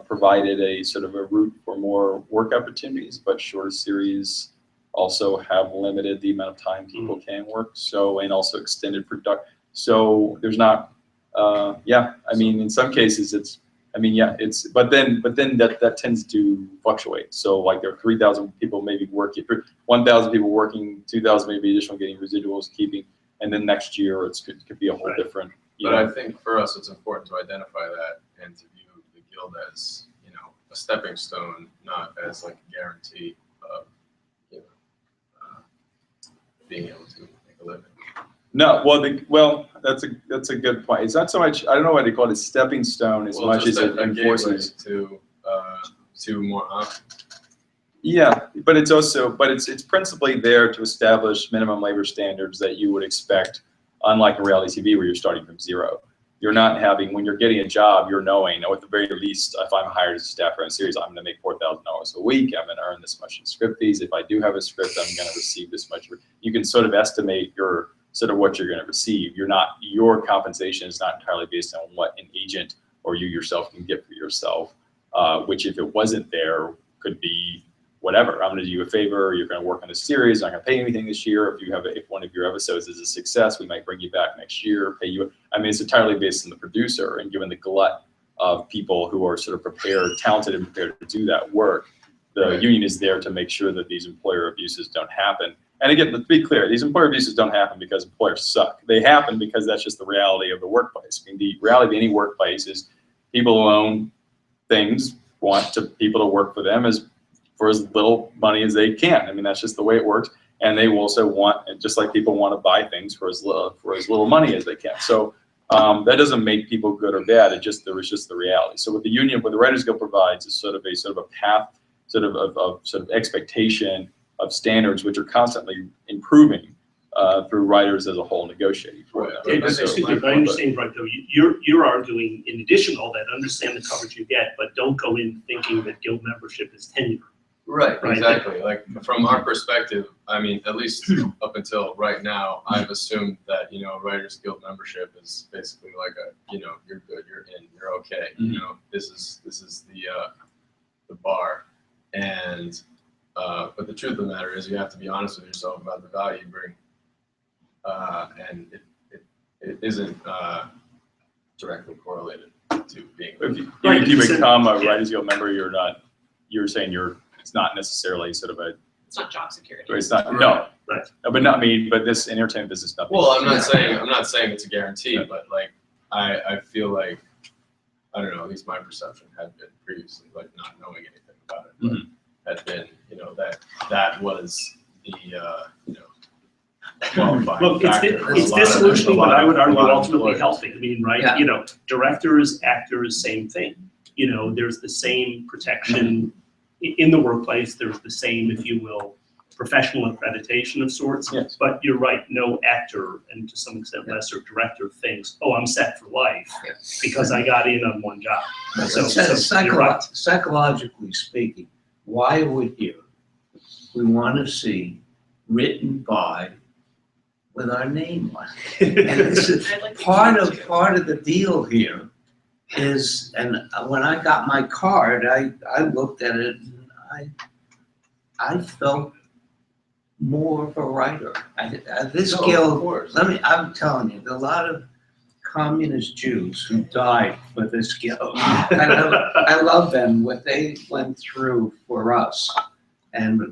provided a sort of a route for more work opportunities, but shorter series also have limited the amount of time people can work. So, and also extended production. So there's not, I mean, in some cases but then that tends to fluctuate. So like there are 3,000 people maybe working, 1,000 people working, 2,000 maybe additional getting residuals, keeping, and then next year it could be a whole different. But I think for us it's important to identify that and to view the guild as a stepping stone, not as like a guarantee of being able to make a living. No, that's a good point. It's not so much. I don't know what they call it, a stepping stone as much as it enforces to more options. Yeah, but it's principally there to establish minimum labor standards that you would expect, unlike a reality TV where you're starting from zero. You're not having, when you're getting a job, you're knowing, at the very least, if I'm hired as a staffer on a series, I'm going to make $4,000 a week. I'm going to earn this much in script fees. If I do have a script, I'm going to receive this much. You can sort of estimate what you're going to receive. Your compensation is not entirely based on what an agent or you yourself can get for yourself, which if it wasn't there could be whatever. I'm going to do you a favor. You're going to work on a series. I'm not going to pay anything this year. If one of your episodes is a success, we might bring you back next year, pay you. I mean, it's entirely based on the producer, and given the glut of people who are sort of prepared, talented and prepared to do that work, the union is there to make sure that these employer abuses don't happen. And again, let's be clear, these employer abuses don't happen because employers suck. They happen because that's just the reality of the workplace. I mean, the reality of any workplace is people who own things want people to work for them for as little money as they can. I mean, that's just the way it works. And they also want, just like people want to buy things for as little money as they can. So that doesn't make people good or bad. There was just the reality. So what the Writers Guild provides is sort of a path, sort of expectation of standards which are constantly improving through writers as a whole negotiating for them. Okay, excuse me, if I understand right though, you're arguing in addition to all that, understand the coverage you get, but don't go in thinking that guild membership is tenure. Right, exactly. Like from our perspective, I mean, at least up until right now, I've assumed that, Writers Guild membership is basically like you're good, you're in, you're okay. Mm-hmm. This is the bar. And but the truth of the matter is, you have to be honest with yourself about the value you bring, and it isn't directly correlated to being. If you become a Writers Guild member, you're not. You're saying it's not necessarily sort of a. It's not job security. It's not. Right. No. Right. But not me. But this entertainment business, nothing. Well, I'm not saying it's a guarantee, but like I feel like, I don't know, at least my perception had been previously, like not knowing anything about it, but had been, that was the qualifying Look, factor. it's A lot of- disillusioning, a lot but I would of- argue a lot of ultimately employers. healthy. I mean, right, Yeah. Directors, actors, same thing. There's the same protection in the workplace. There's the same, if you will, professional accreditation of sorts. Yes. But you're right, no actor, and to some extent lesser director, thinks, oh, I'm set for life because I got in on one job. So you're right. Psychologically speaking, why are we here? We want to see written by with our name on it. And this is I'd like to part change of the deal here is, and when I got my card, I looked at it and I felt more of a writer. This No, of guild, course. I'm telling you, there are a lot of communist Jews who died for this guild. And I love them, what they went through for us.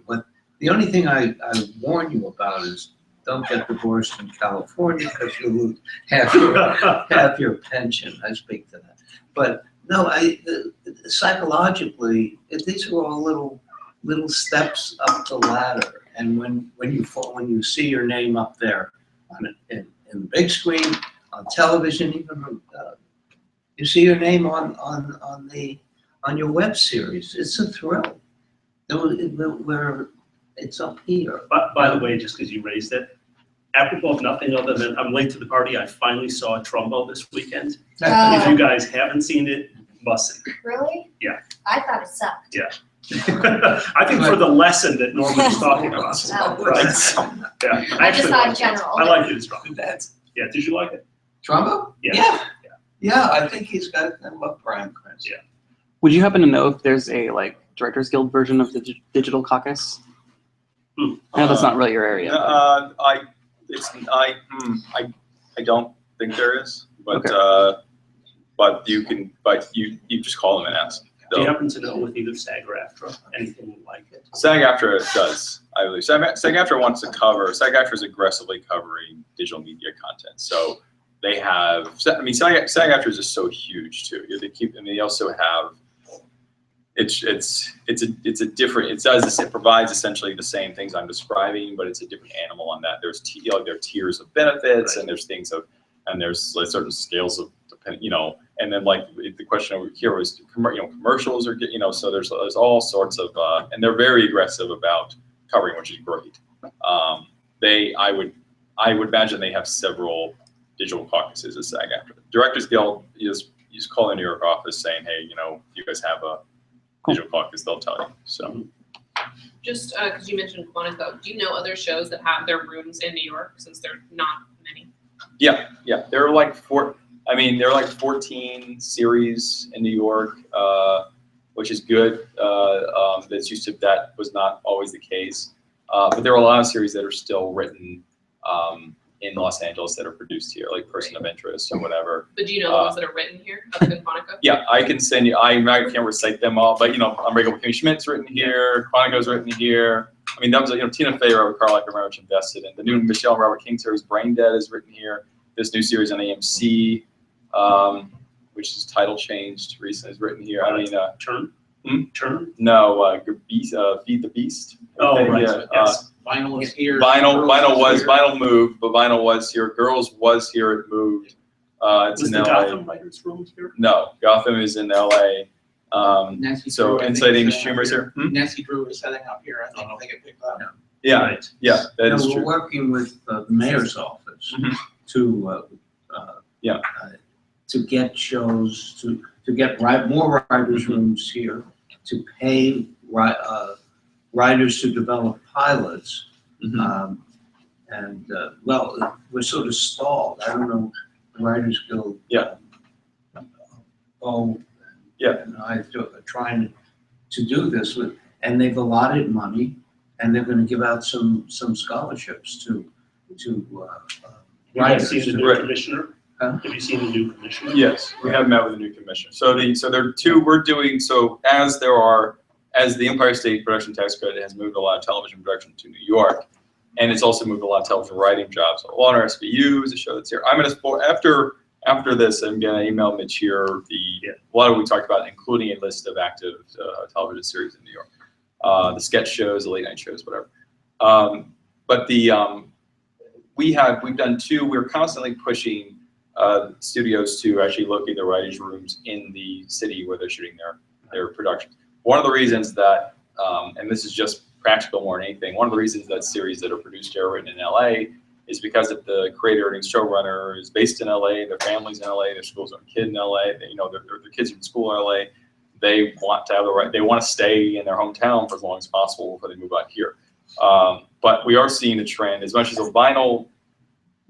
But the only thing I warn you about is don't get divorced in California because you'll lose half your pension. I speak to that. But no, psychologically, these are all little steps up the ladder. And when you see your name up there in the big screen, on television, even you see your name on your web series, it's a thrill. Where it's up here. But by the way, just because you raised it, apropos of nothing other than I'm late to the party, I finally saw Trumbo this weekend. If you guys haven't seen it, must see. Really? Yeah. I thought it sucked. I think for the lesson that Norman was talking about. Oh. Right. Yeah. I just actually thought liked it. general. I like it as well. That's Yeah. Did you like it? Trumbo? Yeah. Yeah, I think he's got. I love Brian Cranston. Yeah. Would you happen to know if there's a Directors Guild version of the Digital Caucus? I know that's not really your area. I don't think there is, but but you just call them and ask. Do you happen to know with either SAG or AFTRA anything like it? SAG-AFTRA does, I believe. SAG-AFTRA wants to cover. SAG-AFTRA is aggressively covering digital media content, so they have. I mean, SAG-AFTRA is just so huge too. They also have. It's a different. It provides essentially the same things I'm describing, but it's a different animal on that. There's there are tiers of benefits, and there's things of, and there's like certain scales of, and then like the question over here was, commercials are, so there's all sorts of, and they're very aggressive about covering, which is great. I would imagine they have several digital caucuses at SAG-AFTRA. Directors Guild, you just call the New York office saying, hey, if you guys have a digital caucus, they'll tell you. So. Just because you mentioned Quantico, do you know other shows that have their rooms in New York, since there are not many? Yeah. There are like 14 series in New York, which is good. That was not always the case, but there are a lot of series that are still written in Los Angeles that are produced here, like Person of Interest or whatever. But do you know the ones that are written here, other than Quantico? Yeah, I can send you. I can't recite them all, but Unbreakable Kimmy Schmidt's written here. Quantico's written here. I mean, that was Tina Fey, Robert Carlock are very much invested in. The new Michelle and Robert King series, Brain Dead, is written here. This new series on AMC, which is title changed recently, is written here. I mean, Turn? No, Feed the Beast. Oh, right. Yeah, Yes. Vinyl is here. Vinyl moved, but Vinyl was here. Girls was here. It moved. It's Was in the LA. Gotham Writers Room here? No, Gotham is in LA. Nancy So Drew, I think, Inciting is setting Schumer's up here. Nancy Drew is setting up here. I think they get picked up. Yeah, Right. yeah, that is We're true. working with the mayor's office Mhm. to get shows, to get more writers' rooms here, to pay writers to develop pilots. Mhm. Well, we're sort of stalled. I don't know, the Writers Guild. Yeah. Oh. Yeah. And I trying to to do this with, and they've allotted money, and they're gonna give out some scholarships to You guys seen the new Right. commissioner? Huh? Have you seen the new commissioner? Yes, we have met with the new commissioner. So there are two, we're doing, so as the Empire State Production Tax Credit has moved a lot of television production to New York, and it's also moved a lot of television writing jobs. A lot of our SVUs, a show that's here. I'm gonna, after this, I'm gonna email Mitch here a lot of what we talked about, including a list of active television series in New York. The sketch shows, the late night shows, whatever. But we've done two, we're constantly pushing studios to actually locate their writers' rooms in the city where they're shooting their productions. One of the reasons that, and this is just practical more than anything, one of the reasons that series that are produced here are written in LA is because if the creator and showrunner is based in LA, their family's in LA, their school's own kid in LA, their kids are in school in LA, they want to have the right, they want to stay in their hometown for as long as possible before they move out here. But we are seeing a trend, as much as a vinyl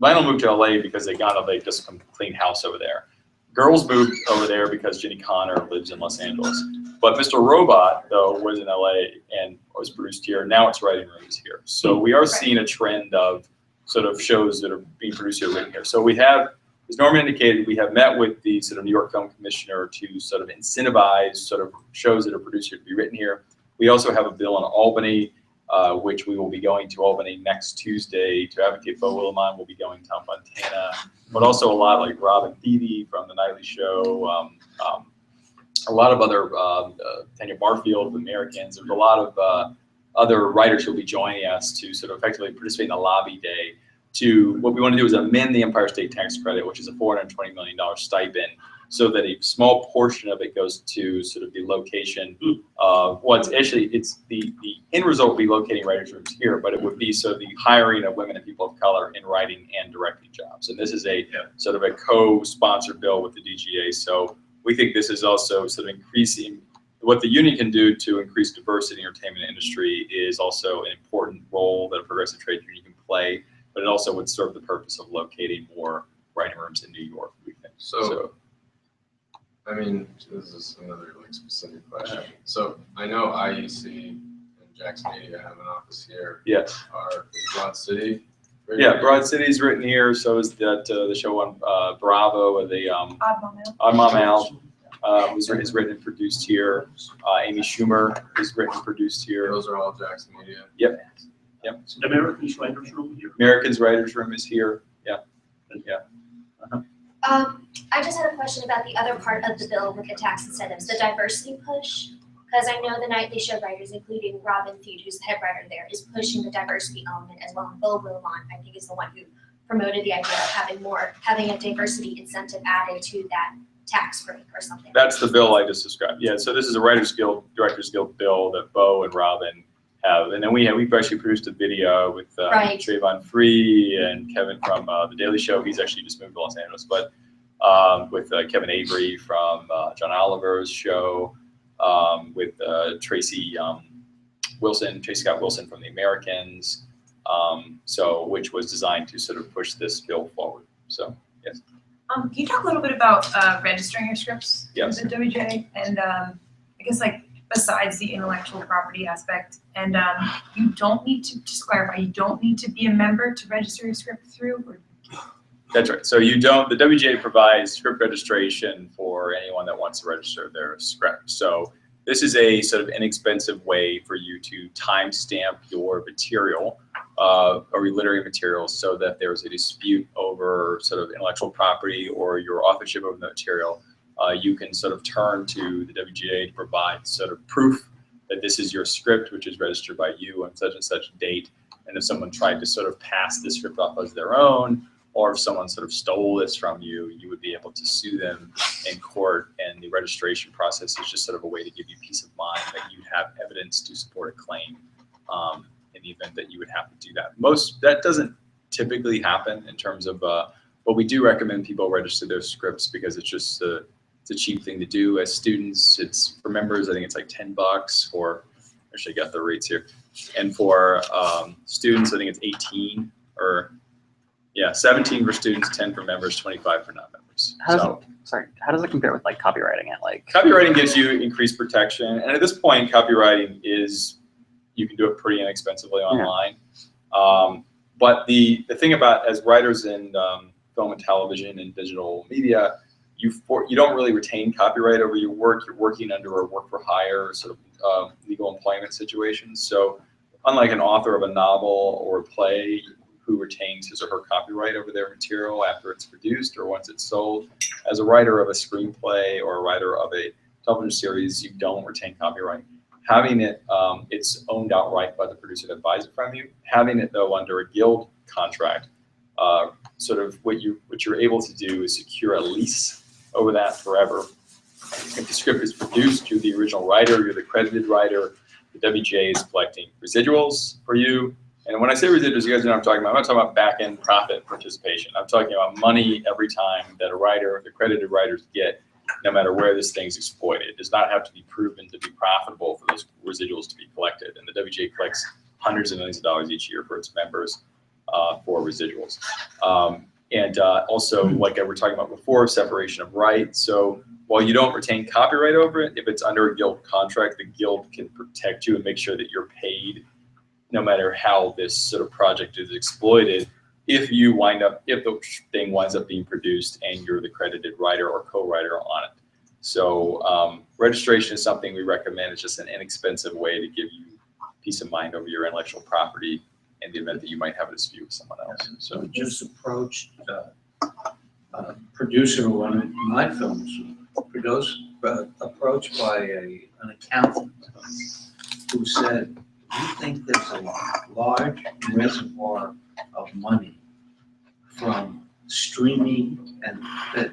moved to LA because they just come clean house over there. Girls moved over there because Ginny Connor lives in Los Angeles. But Mr. Robot, though, was in LA and was produced here. Now it's writing rooms here. So we are seeing a trend of sort of shows that are being produced here, written here. So we have, as Norman indicated, we have met with the sort of New York Film Commissioner to sort of incentivize sort of shows that are produced here to be written here. We also have a bill in Albany, which we will be going to Albany next Tuesday to advocate. Bo Willimon will be going to Fontana, but also a lot like Robin Thede from The Nightly Show, a lot of other, Tanya Barfield of Americans. There's a lot of other writers who will be joining us to sort of effectively participate in the lobby day. What we want to do is amend the Empire State Tax Credit, which is a $420 million stipend, so that a small portion of it goes to sort of the location of it's the end result will be locating writers' rooms here, but it would be so the hiring of women and people of color in writing and directing jobs. And this is a sort of a co-sponsored bill with the DGA. So we think this is also sort of increasing what the union can do to increase diversity in the entertainment industry is also an important role that a progressive trade union can play, but it also would serve the purpose of locating more writing rooms in New York, we think. So I mean, this is another like specific question. So I know IEC and Jackson Media have an office here. Yes. Is Broad City? Yeah, Broad City's written here. So is that the show on Bravo, the Odd Mom Al is written and produced here. Amy Schumer is written and produced here. Those are all Jackson Media. Yep. American's Writers Room here. American's Writers Room is here. Yeah. I just had a question about the other part of the bill with the tax incentives, the diversity push. Because I know the Nightly Show writers, including Robin Thede, who's the head writer there, is pushing the diversity element as well. And Bo Willimon, I think, is the one who promoted the idea of having a diversity incentive added to that tax break or something. That's the bill I just described. Yeah, so this is a Writers Guild, Directors Guild bill that Bo and Robin have. And then we've actually produced a video with Trayvon Free and Kevin from The Daily Show. He's actually just moved to Los Angeles, but with Kevin Avery from John Oliver's show, with Tracy Scott Wilson from The Americans, which was designed to sort of push this bill forward. So, yes. Can you talk a little bit about registering your scripts Yes. with the WJ? And I guess besides the intellectual property aspect, and you don't need to, just clarify, you don't need to be a member to register your script through? Or? That's right. So the WGA provides script registration for anyone that wants to register their script. So this is a sort of inexpensive way for you to timestamp your material or your literary materials so that there's a dispute over sort of intellectual property or your authorship of the material. You can sort of turn to the WGA to provide sort of proof that this is your script, which is registered by you on such and such date. And if someone tried to sort of pass the script off as their own, or if someone sort of stole this from you, you would be able to sue them in court. And the registration process is just sort of a way to give you peace of mind that you have evidence to support a claim in the event that you would have to do that. That doesn't typically happen in terms of, but we do recommend people register their scripts because it's just it's a cheap thing to do. As students, it's for members, I think it's like $10 for, actually I got the rates here. And for students, I think it's 18 or, yeah, 17 for students, 10 for members, 25 for non-members. use. How does So how does it compare with like copywriting it? Like copywriting gives you increased protection, and at this point, copywriting you can do it pretty inexpensively online. But the thing about as writers in film and television and digital media, you don't really retain copyright over your work. You're working under a work for hire sort of legal employment situation. So unlike an author of a novel or a play who retains his or her copyright over their material after it's produced or once it's sold, as a writer of a screenplay or a writer of a television series, you don't retain copyright. Having it, it's owned outright by the producer that buys it from you. Having it though under a guild contract, sort of what you're able to do is secure a lease over that forever. If the script is produced, you're the original writer, you're the credited writer. The WGA is collecting residuals for you. And when I say residuals, you guys know what I'm talking about. I'm not talking about back-end profit participation. I'm talking about money every time that a writer, the credited writers get, no matter where this thing's exploited. It does not have to be proven to be profitable for those residuals to be collected. And the WGA collects hundreds of millions of dollars each year for its members for residuals. Also, like I were talking about before, separation of rights. So while you don't retain copyright over it, if it's under a guild contract, the guild can protect you and make sure that you're paid no matter how this sort of project is exploited. If the thing winds up being produced and you're the credited writer or co-writer on it. So registration is something we recommend. It's just an inexpensive way to give you peace of mind over your intellectual property in the event that you might have a dispute with someone else. So we just approached a producer of one of my films, approached by an accountant who said, "We think there's a large reservoir of money from streaming," and that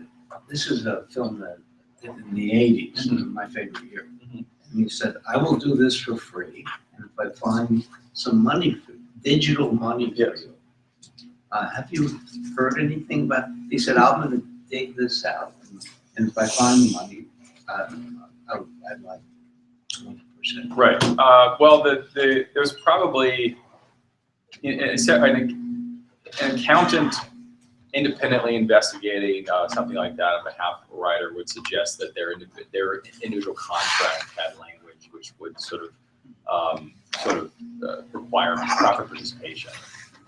this is a film that in the 80s, my favorite year. And he said, "I will do this for free, and if I find some money for digital money for you." Have you heard anything about? He said, "I'm going to dig this out, and if I find money, I'd like 20%." Right. Well, there's probably, I think, an accountant independently investigating something like that on behalf of a writer would suggest that their individual contract had language which would sort of require profit participation.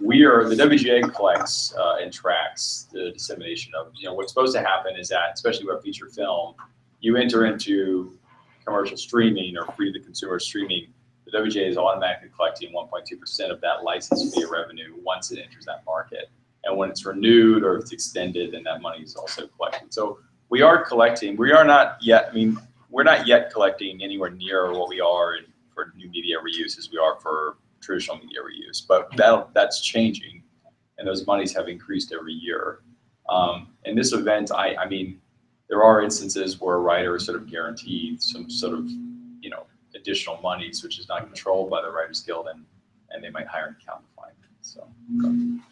The WGA collects and tracks the dissemination of, what's supposed to happen is that, especially with a feature film, you enter into commercial streaming or free to the consumer streaming, the WGA is automatically collecting 1.2% of that license fee revenue once it enters that market. And when it's renewed or if it's extended, then that money is also collected. So we are collecting, we're not yet collecting anywhere near what we are for new media reuse as we are for traditional media reuse, but that's changing, and those monies have increased every year. In this event, I mean, there are instances where a writer is sort of guaranteed some sort of, additional monies, which is not controlled by the Writers Guild, and they might hire an accountant to find it. So,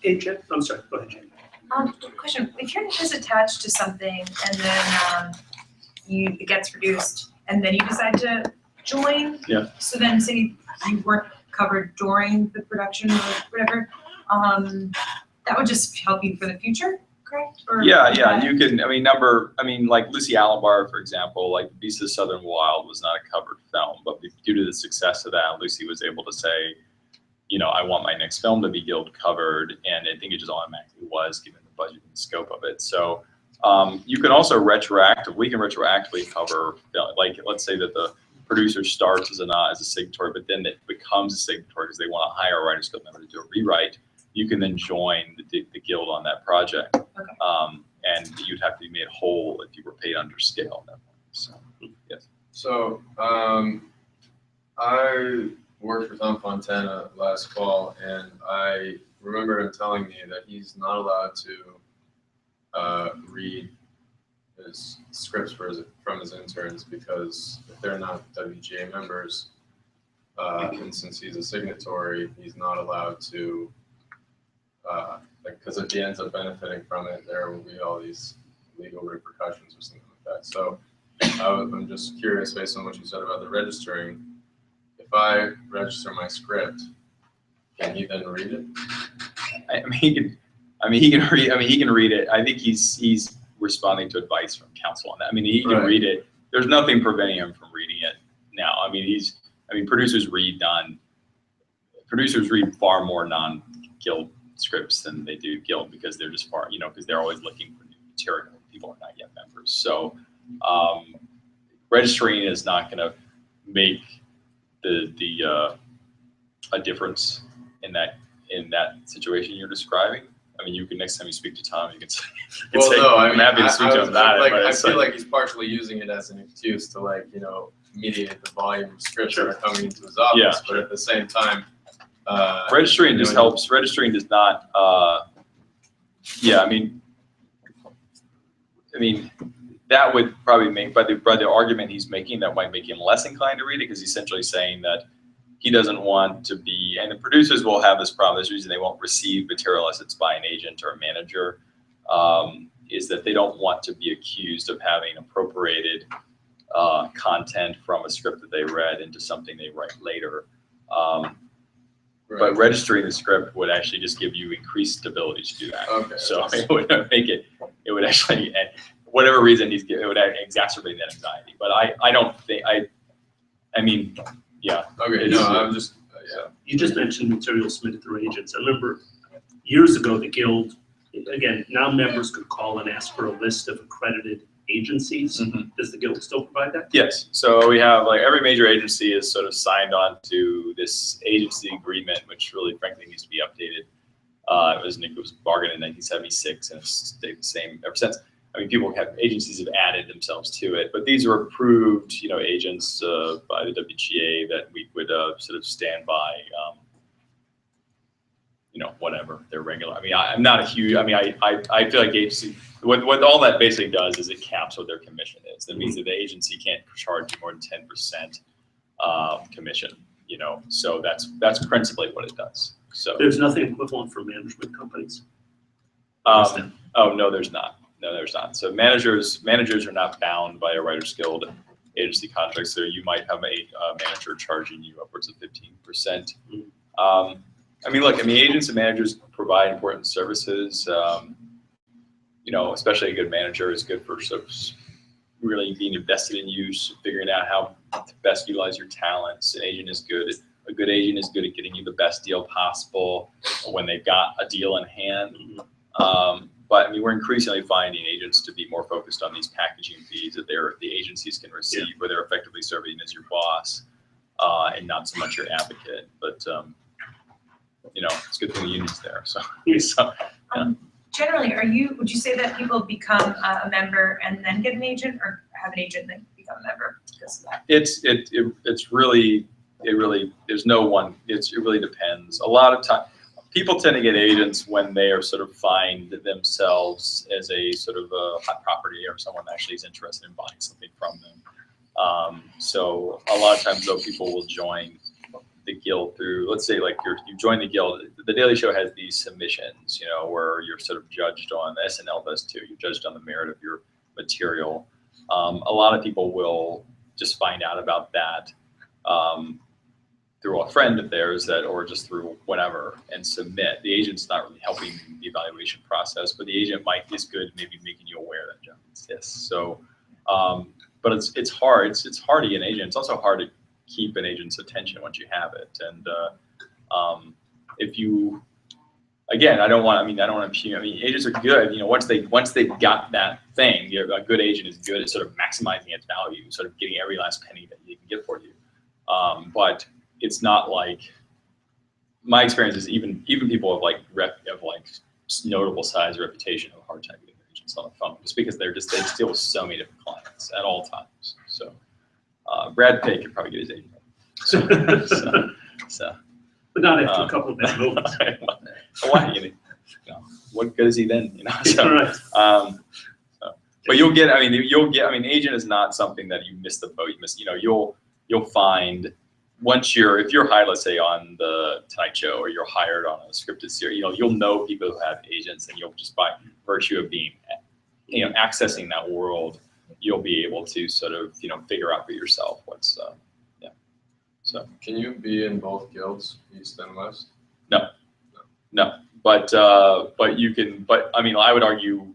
Hey, Jen, I'm sorry, go ahead, Jen. Question, if your name is attached to something and then it gets reduced and then you decide to join, so then say you weren't covered during the production or whatever, that would just help you for the future, correct? Or you can, like Lucy Allenbar, for example, like Beast of the Southern Wild was not a covered film, but due to the success of that, Lucy was able to say, I want my next film to be guild covered, and I think it just automatically was given the budget and the scope of it. So you can also we can retroactively cover, like let's say that the producer starts as a signatory, but then it becomes a signatory because they want to hire a Writers Guild member to do a rewrite. You can then join the guild on that project, and you'd have to be made whole if you were paid under scale at that point. So, yes. So I worked for Tom Fontana last fall, and I remember him telling me that he's not allowed to read his scripts from his interns because if they're not WGA members, and since he's a signatory, he's not allowed to, because if he ends up benefiting from it, there will be all these legal repercussions or something like that. So I'm just curious, based on what you said about the registering, if I register my script, can he then read it? He can read it. I think he's responding to advice from counsel on that. I mean, he can Right. read it. There's nothing preventing him from reading it now. I mean, producers read far more non-guild scripts than they do guild because they're just far, because they're always looking for new material. People are not yet members. So registering is not going to make a difference in that situation you're describing. I mean, you can, next time you speak to Tom, you can say, Well, no, I I'm mean, happy to speak to him about it. But I it's feel like he's partially using it as an excuse to mediate the volume of scripts that are coming into his office. Yeah. But at the same time, registering just helps. Registering does not. I mean, that would probably make, by the argument he's making, that might make him less inclined to read it because he's essentially saying that he doesn't want to be, and the producers will have this problem. There's a reason they won't receive material unless it's by an agent or a manager, is that they don't want to be accused of having appropriated content from a script that they read into something they write later. But registering the script would actually just give you increased ability to do that. Okay. So it would make it would actually, whatever reason it would exacerbate that anxiety. But I don't think, I mean, yeah. Okay, no, I'm just, yeah. You just mentioned material submitted through agents. I remember years ago, the Guild, again, now members could call and ask for a list of accredited agencies. Mhm. Does the Guild still provide that? Yes. So we have, every major agency is sort of signed on to this agency agreement, which really, frankly, needs to be updated. It was bargained in 1976 and it's stayed the same ever since. I mean, agencies have added themselves to it, but these are approved, agents by the WGA that we would sort of stand by, whatever they're regular. I mean, I'm not a huge, I mean, I feel like agency, what all that basically does is it caps what their commission is. That means that the agency can't charge you more than 10% commission, so that's principally what it does. So There's nothing equivalent for management companies. oh, no, there's not. No, there's not. So managers are not bound by a Writers Guild agency contract. So you might have a manager charging you upwards of 15%. Agents and managers provide important services. Especially a good manager is good for sort of really being invested in you, figuring out how to best utilize your talents. An agent is good. A good agent is good at getting you the best deal possible when they've got a deal in hand. But we're increasingly finding agents to be more focused on these packaging fees that the agencies can receive, where they're effectively serving as your boss and not so much your advocate. But it's good thing the union's there. So, Generally, would you say that people become a member and then get an agent, or have an agent and then become a member because of that? It's really there's no one. It really depends. A lot of time. People tend to get agents when they are sort of find themselves as a sort of a hot property or someone actually is interested in buying something from them. So a lot of times though, people will join the Guild through, let's say you join the Guild. The Daily Show has these submissions, where you're sort of judged on, SNL does too, you're judged on the merit of your material. A lot of people will just find out about that through a friend of theirs or just through whatever and submit. The agent's not really helping the evaluation process, but the agent is good maybe making you aware that job exists. So, but it's hard. It's hard to get an agent. It's also hard to keep an agent's attention once you have it. And if you, again, I don't want to impugn. Agents are good. Once they've got that thing, a good agent is good at sort of maximizing its value, sort of getting every last penny that you can get for you. But it's not like, my experience is even people of notable size reputation have a hard time getting their agents on the phone just because they deal with so many different clients at all times. So Brad Pitt could probably get his agent. so But not after a couple of bad movies. Why? What good is he then? So, Right. but you'll get. Agent is not something that you miss the boat. You miss. You'll find. If you're hired, let's say on the Tonight Show, or you're hired on a scripted series, you'll know people who have agents, and you'll just by virtue of being, accessing that world, you'll be able to sort of, figure out for yourself what's, So. Can you be in both guilds, East and West? No, but you can. But I would argue,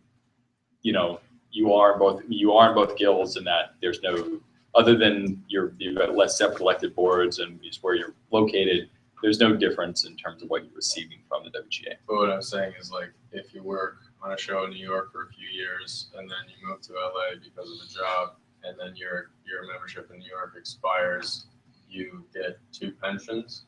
you are in both guilds, and that there's no, other than you've got less separate elected boards and just where you're located, there's no difference in terms of what you're receiving from the WGA. But what I'm saying is, like, if you work on a show in New York for a few years and then you move to LA because of the job, and then your membership in New York expires, you get 2 pensions.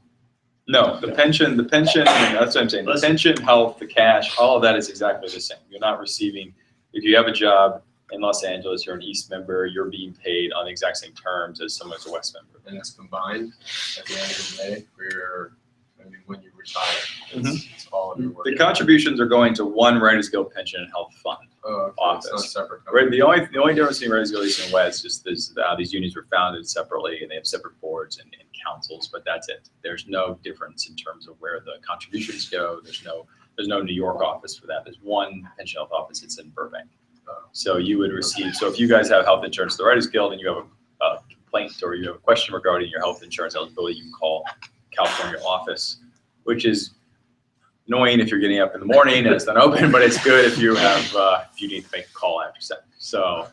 No, the pension, that's what I'm saying. The pension, health, the cash, all of that is exactly the same. You're not receiving, if you have a job in Los Angeles, you're an East member, you're being paid on the exact same terms as someone who's a West member. And it's combined at the end of the day for your, I mean, when you retire, it's all of your work. The contributions are going to one Writers Guild pension and health fund office. It's not separate. Right. The only difference between Writers Guild East and West is these unions were founded separately and they have separate boards and councils, but that's it. There's no difference in terms of where the contributions go. There's no New York office for that. There's one pension health office. It's in Burbank. So you would receive. So if you guys have health insurance, the Writers Guild, and you have a complaint or you have a question regarding your health insurance eligibility, you can call California office, which is annoying if you're getting up in the morning and it's not open, but it's good if you have if you need to make a call after 7. So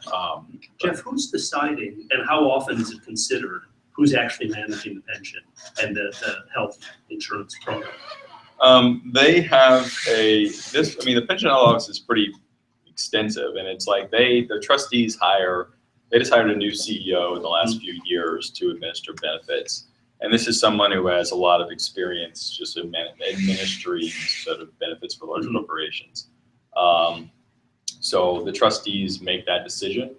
Geoff, who's deciding and how often is it considered who's actually managing the pension and the health insurance program? They have the pension health office is pretty extensive, and it's like the trustees they just hired a new CEO in the last few years to administer benefits. And this is someone who has a lot of experience just in administering sort of benefits for large corporations. So the trustees make that decision,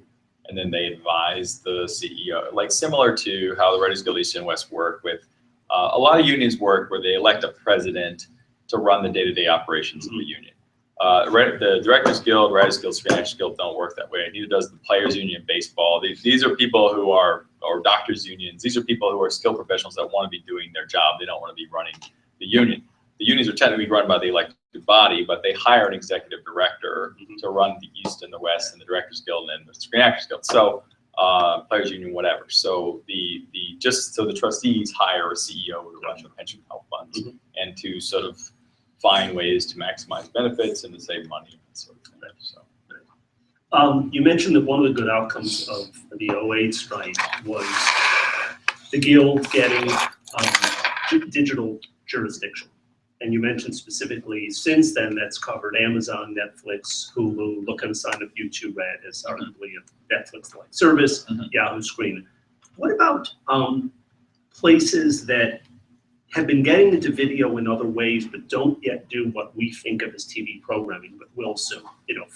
and then they advise the CEO, like similar to how the Writers Guild East and West work with a lot of unions work where they elect a president to run the day-to-day operations of the union. The Directors Guild, Writers Guild, Screen Actors Guild don't work that way. Neither does the Players Union in baseball. These are people who are, or doctors unions. These are people who are skilled professionals that want to be doing their job. They don't want to be running the union. The unions are technically run by the elected body, but they hire an executive director to run the East and the West and the Directors Guild and the Screen Actors Guild. So Players Union, whatever. So the trustees hire a CEO to run the pension health funds and to sort of find ways to maximize benefits and to save money and that sort of thing. So. You mentioned that one of the good outcomes of the 08 strike was the Guild getting digital jurisdiction. And you mentioned specifically since then that's covered Amazon, Netflix, Hulu, Look and Sign Up, YouTube Red as arguably a Netflix-like service, Yahoo Screen. What about places that have been getting into video in other ways, but don't yet do what we think of as TV programming, but will soon?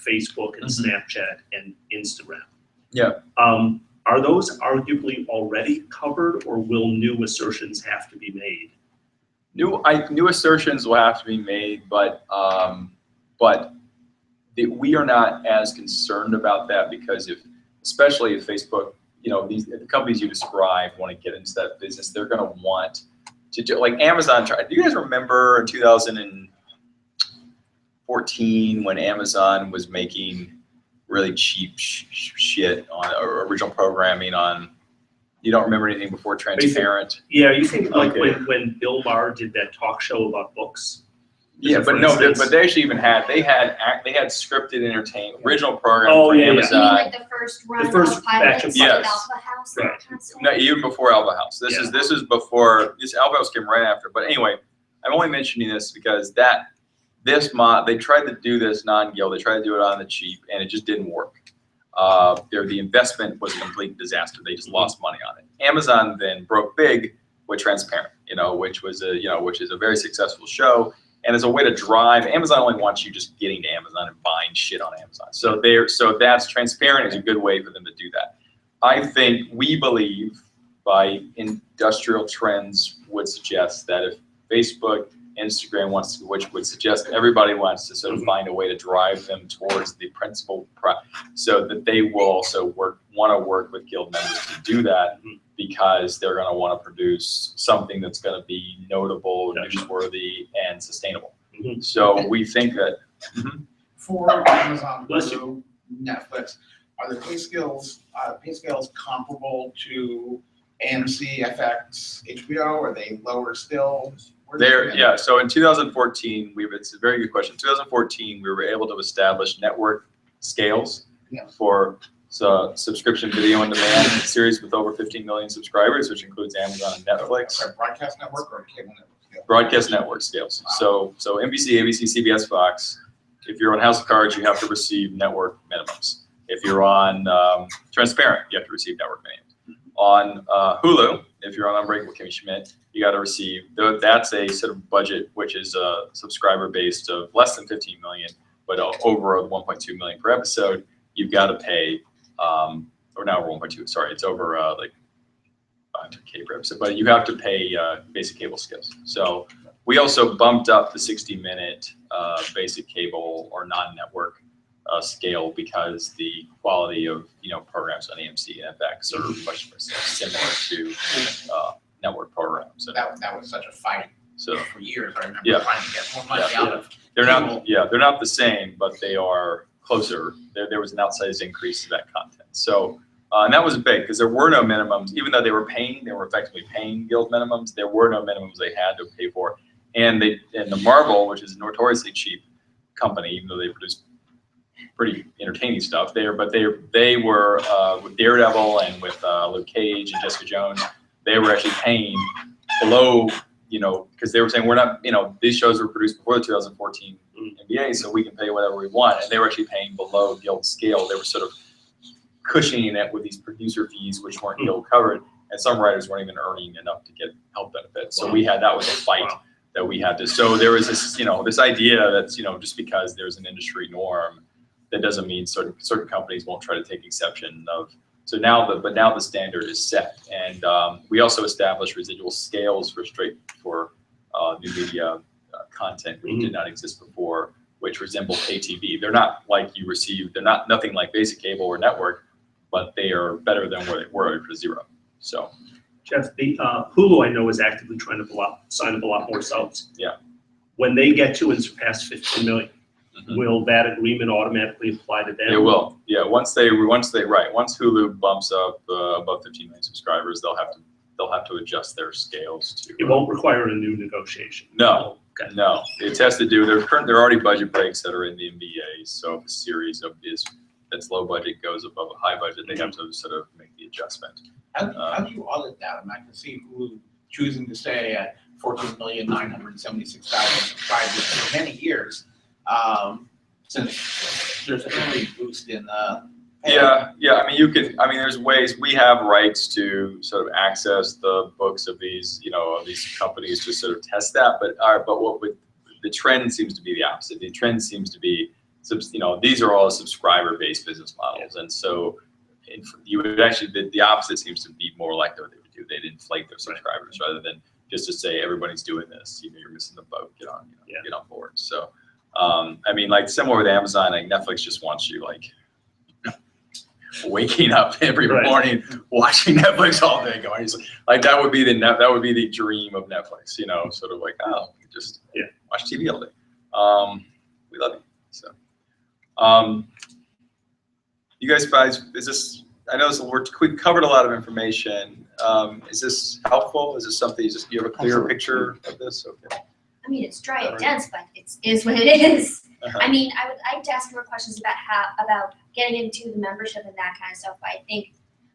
Facebook and Snapchat and Instagram. Yeah. Are those arguably already covered, or will new assertions have to be made? New assertions will have to be made, but we are not as concerned about that because especially if Facebook, the companies you describe want to get into that business, they're going to want to do, like Amazon tried. Do you guys remember in 2014 when Amazon was making really cheap shit on original programming on? You don't remember anything before Transparent? Yeah, you think like when Bill Maher did that talk show about books? Yeah, but they actually even had scripted entertainment, original programming for Amazon. You mean like the first run of pilots, like Alpha House? Right. No, even before Alpha House. This is before. This Alpha House came right after. But anyway, I'm only mentioning this because they tried to do this non-guild. They tried to do it on the cheap, and it just didn't work. The investment was a complete disaster. They just lost money on it. Amazon then broke big with Transparent, which is a very successful show. And as a way to drive, Amazon only wants you just getting to Amazon and buying shit on Amazon. So that's Transparent is a good way for them to do that. I think we believe by industrial trends would suggest that if Facebook, Instagram wants to, which would suggest everybody wants to sort of find a way to drive them towards the principal, so that they will also want to work with guild members to do that because they're going to want to produce something that's going to be notable, newsworthy, and sustainable. So we think that for Amazon, Hulu, Netflix, are the pay scales comparable to AMC, FX, HBO? Are they lower still? So in 2014, it's a very good question. In 2014, we were able to establish network scales for subscription video on demand series with over 15 million subscribers, which includes Amazon and Netflix. A broadcast network or a cable network? Broadcast network scales. So NBC, ABC, CBS, Fox. If you're on House of Cards, you have to receive network minimums. If you're on Transparent, you have to receive network minimums. On Hulu, if you're on Unbreakable Kimmy Schmidt, you got to receive. That's a sort of budget which is a subscriber based of less than 15 million, but over 1.2 million per episode. You've got to pay, or now 1.2. Sorry, it's over like 500K per episode, but you have to pay basic cable scales. So we also bumped up the 60-minute basic cable or non-network scale because the quality of programs on AMC and FX are much more similar to network programs. So that was such a fight for years. I remember trying to get more money out of cable. They're not the same, but they are closer. There was an outsized increase to that content. So. And that was big because there were no minimums, even though they were effectively paying guild minimums. There were no minimums they had to pay for, and the Marvel, which is a notoriously cheap company, even though they produce pretty entertaining stuff, they were with Daredevil and with Luke Cage and Jessica Jones. They were actually paying below, because they were saying we're not, these shows were produced before the 2014 NBA, so we can pay whatever we want, and they were actually paying below guild scale. They were sort of cushioning it with these producer fees, which weren't guild covered, and some writers weren't even earning enough to get health benefits. So that was a fight that we had to. So there was this, this idea that just because there's an industry norm, that doesn't mean certain companies won't try to take exception of. So now the standard is set, and we also established residual scales for new media content, which did not exist before, which resemble pay TV. They're not like you receive. They're nothing like basic cable or network, but they are better than where they were for zero. So, Geoff, the Hulu I know is actively trying to sign up a lot more subs. Yeah. When they get to and surpass 15 million, will that agreement automatically apply to them? It will. Yeah. Once Hulu bumps up above 15 million subscribers, they'll have to adjust their scales to. It won't require a new negotiation. No. Okay. No. It has to do. There are already budget breaks that are in the NBA. So if a series that's low budget goes above a high budget, they have to sort of make the adjustment. How do you audit that? I can see Hulu choosing to stay at 14,976,000 subscribers for many years, since there's a heavy boost in Yeah. I mean, there's ways we have rights to sort of access the books of these, of these companies to sort of test that. But the trend seems to be the opposite. The trend seems to be, these are all subscriber-based business models, and so you would actually the opposite seems to be more like what they would do. They'd inflate their subscribers rather than just to say everybody's doing this. You're missing the boat. Get on, get on board. So, I mean, like similar with Amazon, like Netflix just wants you waking up every morning watching Netflix all day, going like that would be the dream of Netflix. Sort of like just watch TV all day. We love you. So. You guys, is this? I know we've covered a lot of information. Is this helpful? Is this something you have a clearer picture of this? Okay. I mean, it's dry and dense, but it is what it is. I mean, I would like to ask more questions about getting into the membership and that kind of stuff. But I think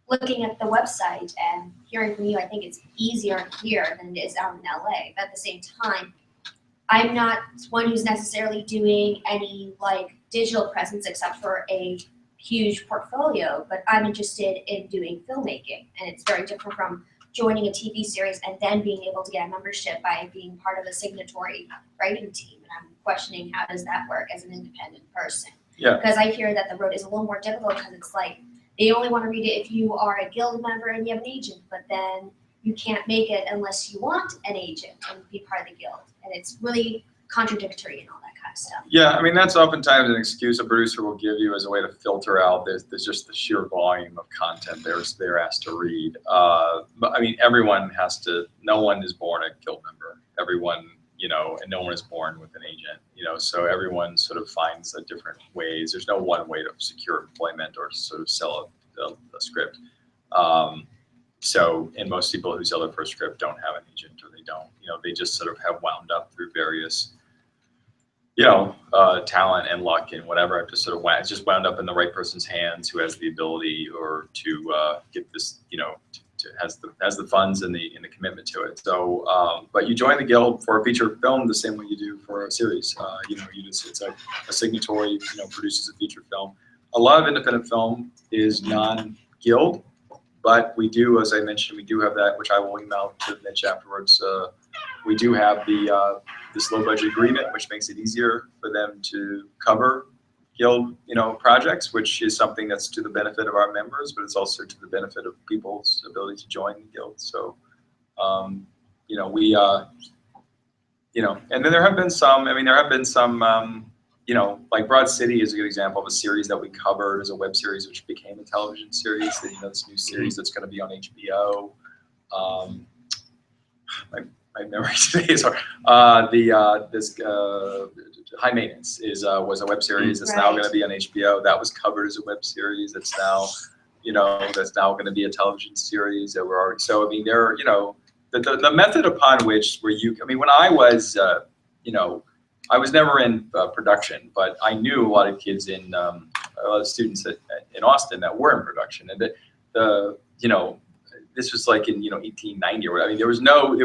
looking at the website and hearing from you, I think it's easier here than it is out in LA. But at the same time, I'm not one who's necessarily doing any digital presence except for a huge portfolio, but I'm interested in doing filmmaking, and it's very different from joining a TV series and then being able to get a membership by being part of a signatory writing team. And I'm questioning, how does that work as an independent person? Yeah. Because I hear that the road is a little more difficult because it's they only want to read it if you are a guild member and you have an agent, but then you can't make it unless you want an agent and be part of the guild. And it's really contradictory and all that kind of stuff. Yeah, I mean, that's oftentimes an excuse a producer will give you as a way to filter out there's just the sheer volume of content they're asked to read. But I mean, no one is born a guild member. Everyone, and no one is born with an agent, so everyone sort of finds different ways. There's no one way to secure employment or sort of sell a script. And most people who sell their first script don't have an agent, or they don't, they just sort of have wound up through various talent and luck and whatever. I've just sort of it's just wound up in the right person's hands who has the ability or to get this, has the funds and the commitment to it. So, but you join the guild for a feature film the same way you do for a series. It's a signatory, produces a feature film. A lot of independent film is non-guild, but we do, as I mentioned, we do have that, which I will email to Mitch afterwards. We do have this low budget agreement, which makes it easier for them to cover guild, projects, which is something that's to the benefit of our members, but it's also to the benefit of people's ability to join the guild. So, and then there have been some, like Broad City is a good example of a series that we covered as a web series, which became a television series. This new series that's going to be on HBO. My memory today is hard. High Maintenance was a web series that's now going to be on HBO. That was covered as a web series. It's now, that's now going to be a television series. That we're already, so there are, the method upon which when I was, I was never in production, but I knew a lot of kids a lot of students in Austin that were in production, and this was like in 1890 or whatever. There was no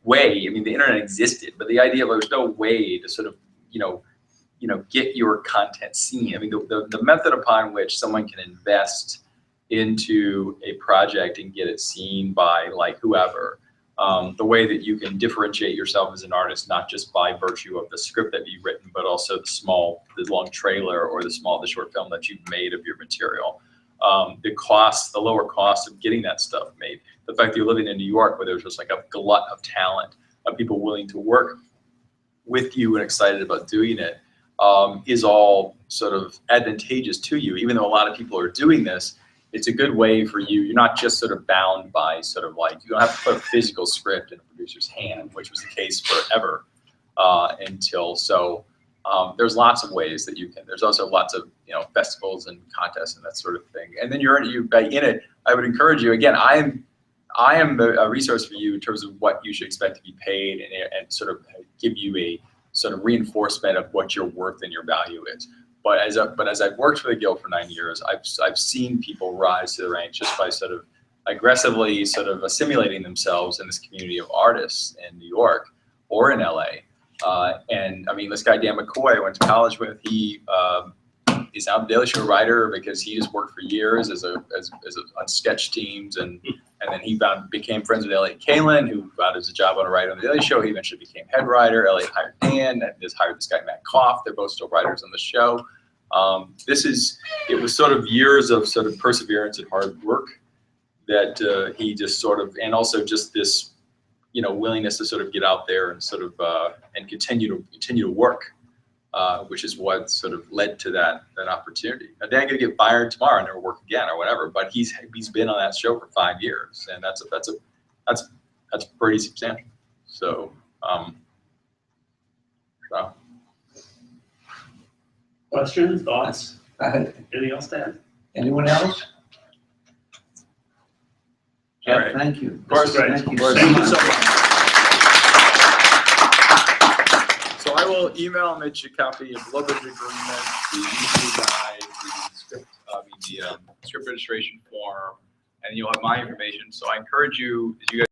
way. The internet existed, but the idea of there was no way to sort of get your content seen. The method upon which someone can invest into a project and get it seen by like whoever, the way that you can differentiate yourself as an artist, not just by virtue of the script that you've written, but also the long trailer or the short film that you've made of your material. The lower cost of getting that stuff made, the fact that you're living in New York where there's just like a glut of talent, of people willing to work with you and excited about doing it, is all sort of advantageous to you. Even though a lot of people are doing this, it's a good way for you. You're not just sort of bound by sort of like, you don't have to put a physical script in a producer's hand, which was the case forever there's lots of ways that you can. There's also lots of festivals and contests and that sort of thing. And then you're in it. I would encourage you again. I am a resource for you in terms of what you should expect to be paid and sort of give you a sort of reinforcement of what your worth and your value is. But as I've worked for the Guild for 9 years, I've seen people rise to the ranks just by sort of aggressively sort of assimilating themselves in this community of artists in New York or in LA. This guy Dan McCoy I went to college with. He is now the Daily Show writer because he just worked for years on sketch teams, and then he became friends with Elliot Kalin, who got his job on a writer on the Daily Show. He eventually became head writer. Elliot hired Dan, and just hired this guy Matt Koff. They're both still writers on the show. It was sort of years of sort of perseverance and hard work that he just sort of, and also just this willingness to sort of get out there and sort of and continue to work, which is what sort of led to that opportunity. Now Dan could get fired tomorrow and never work again or whatever, but he's been on that show for 5 years, and that's pretty substantial. So questions, thoughts? Anything else to add? Anyone else? All right. Thank you. Of course, Thank you Thank you so much. So I will email Mitch a copy of the low budget agreement, the YouTube guide, the script registration form, and you'll have my information. So I encourage you, as you guys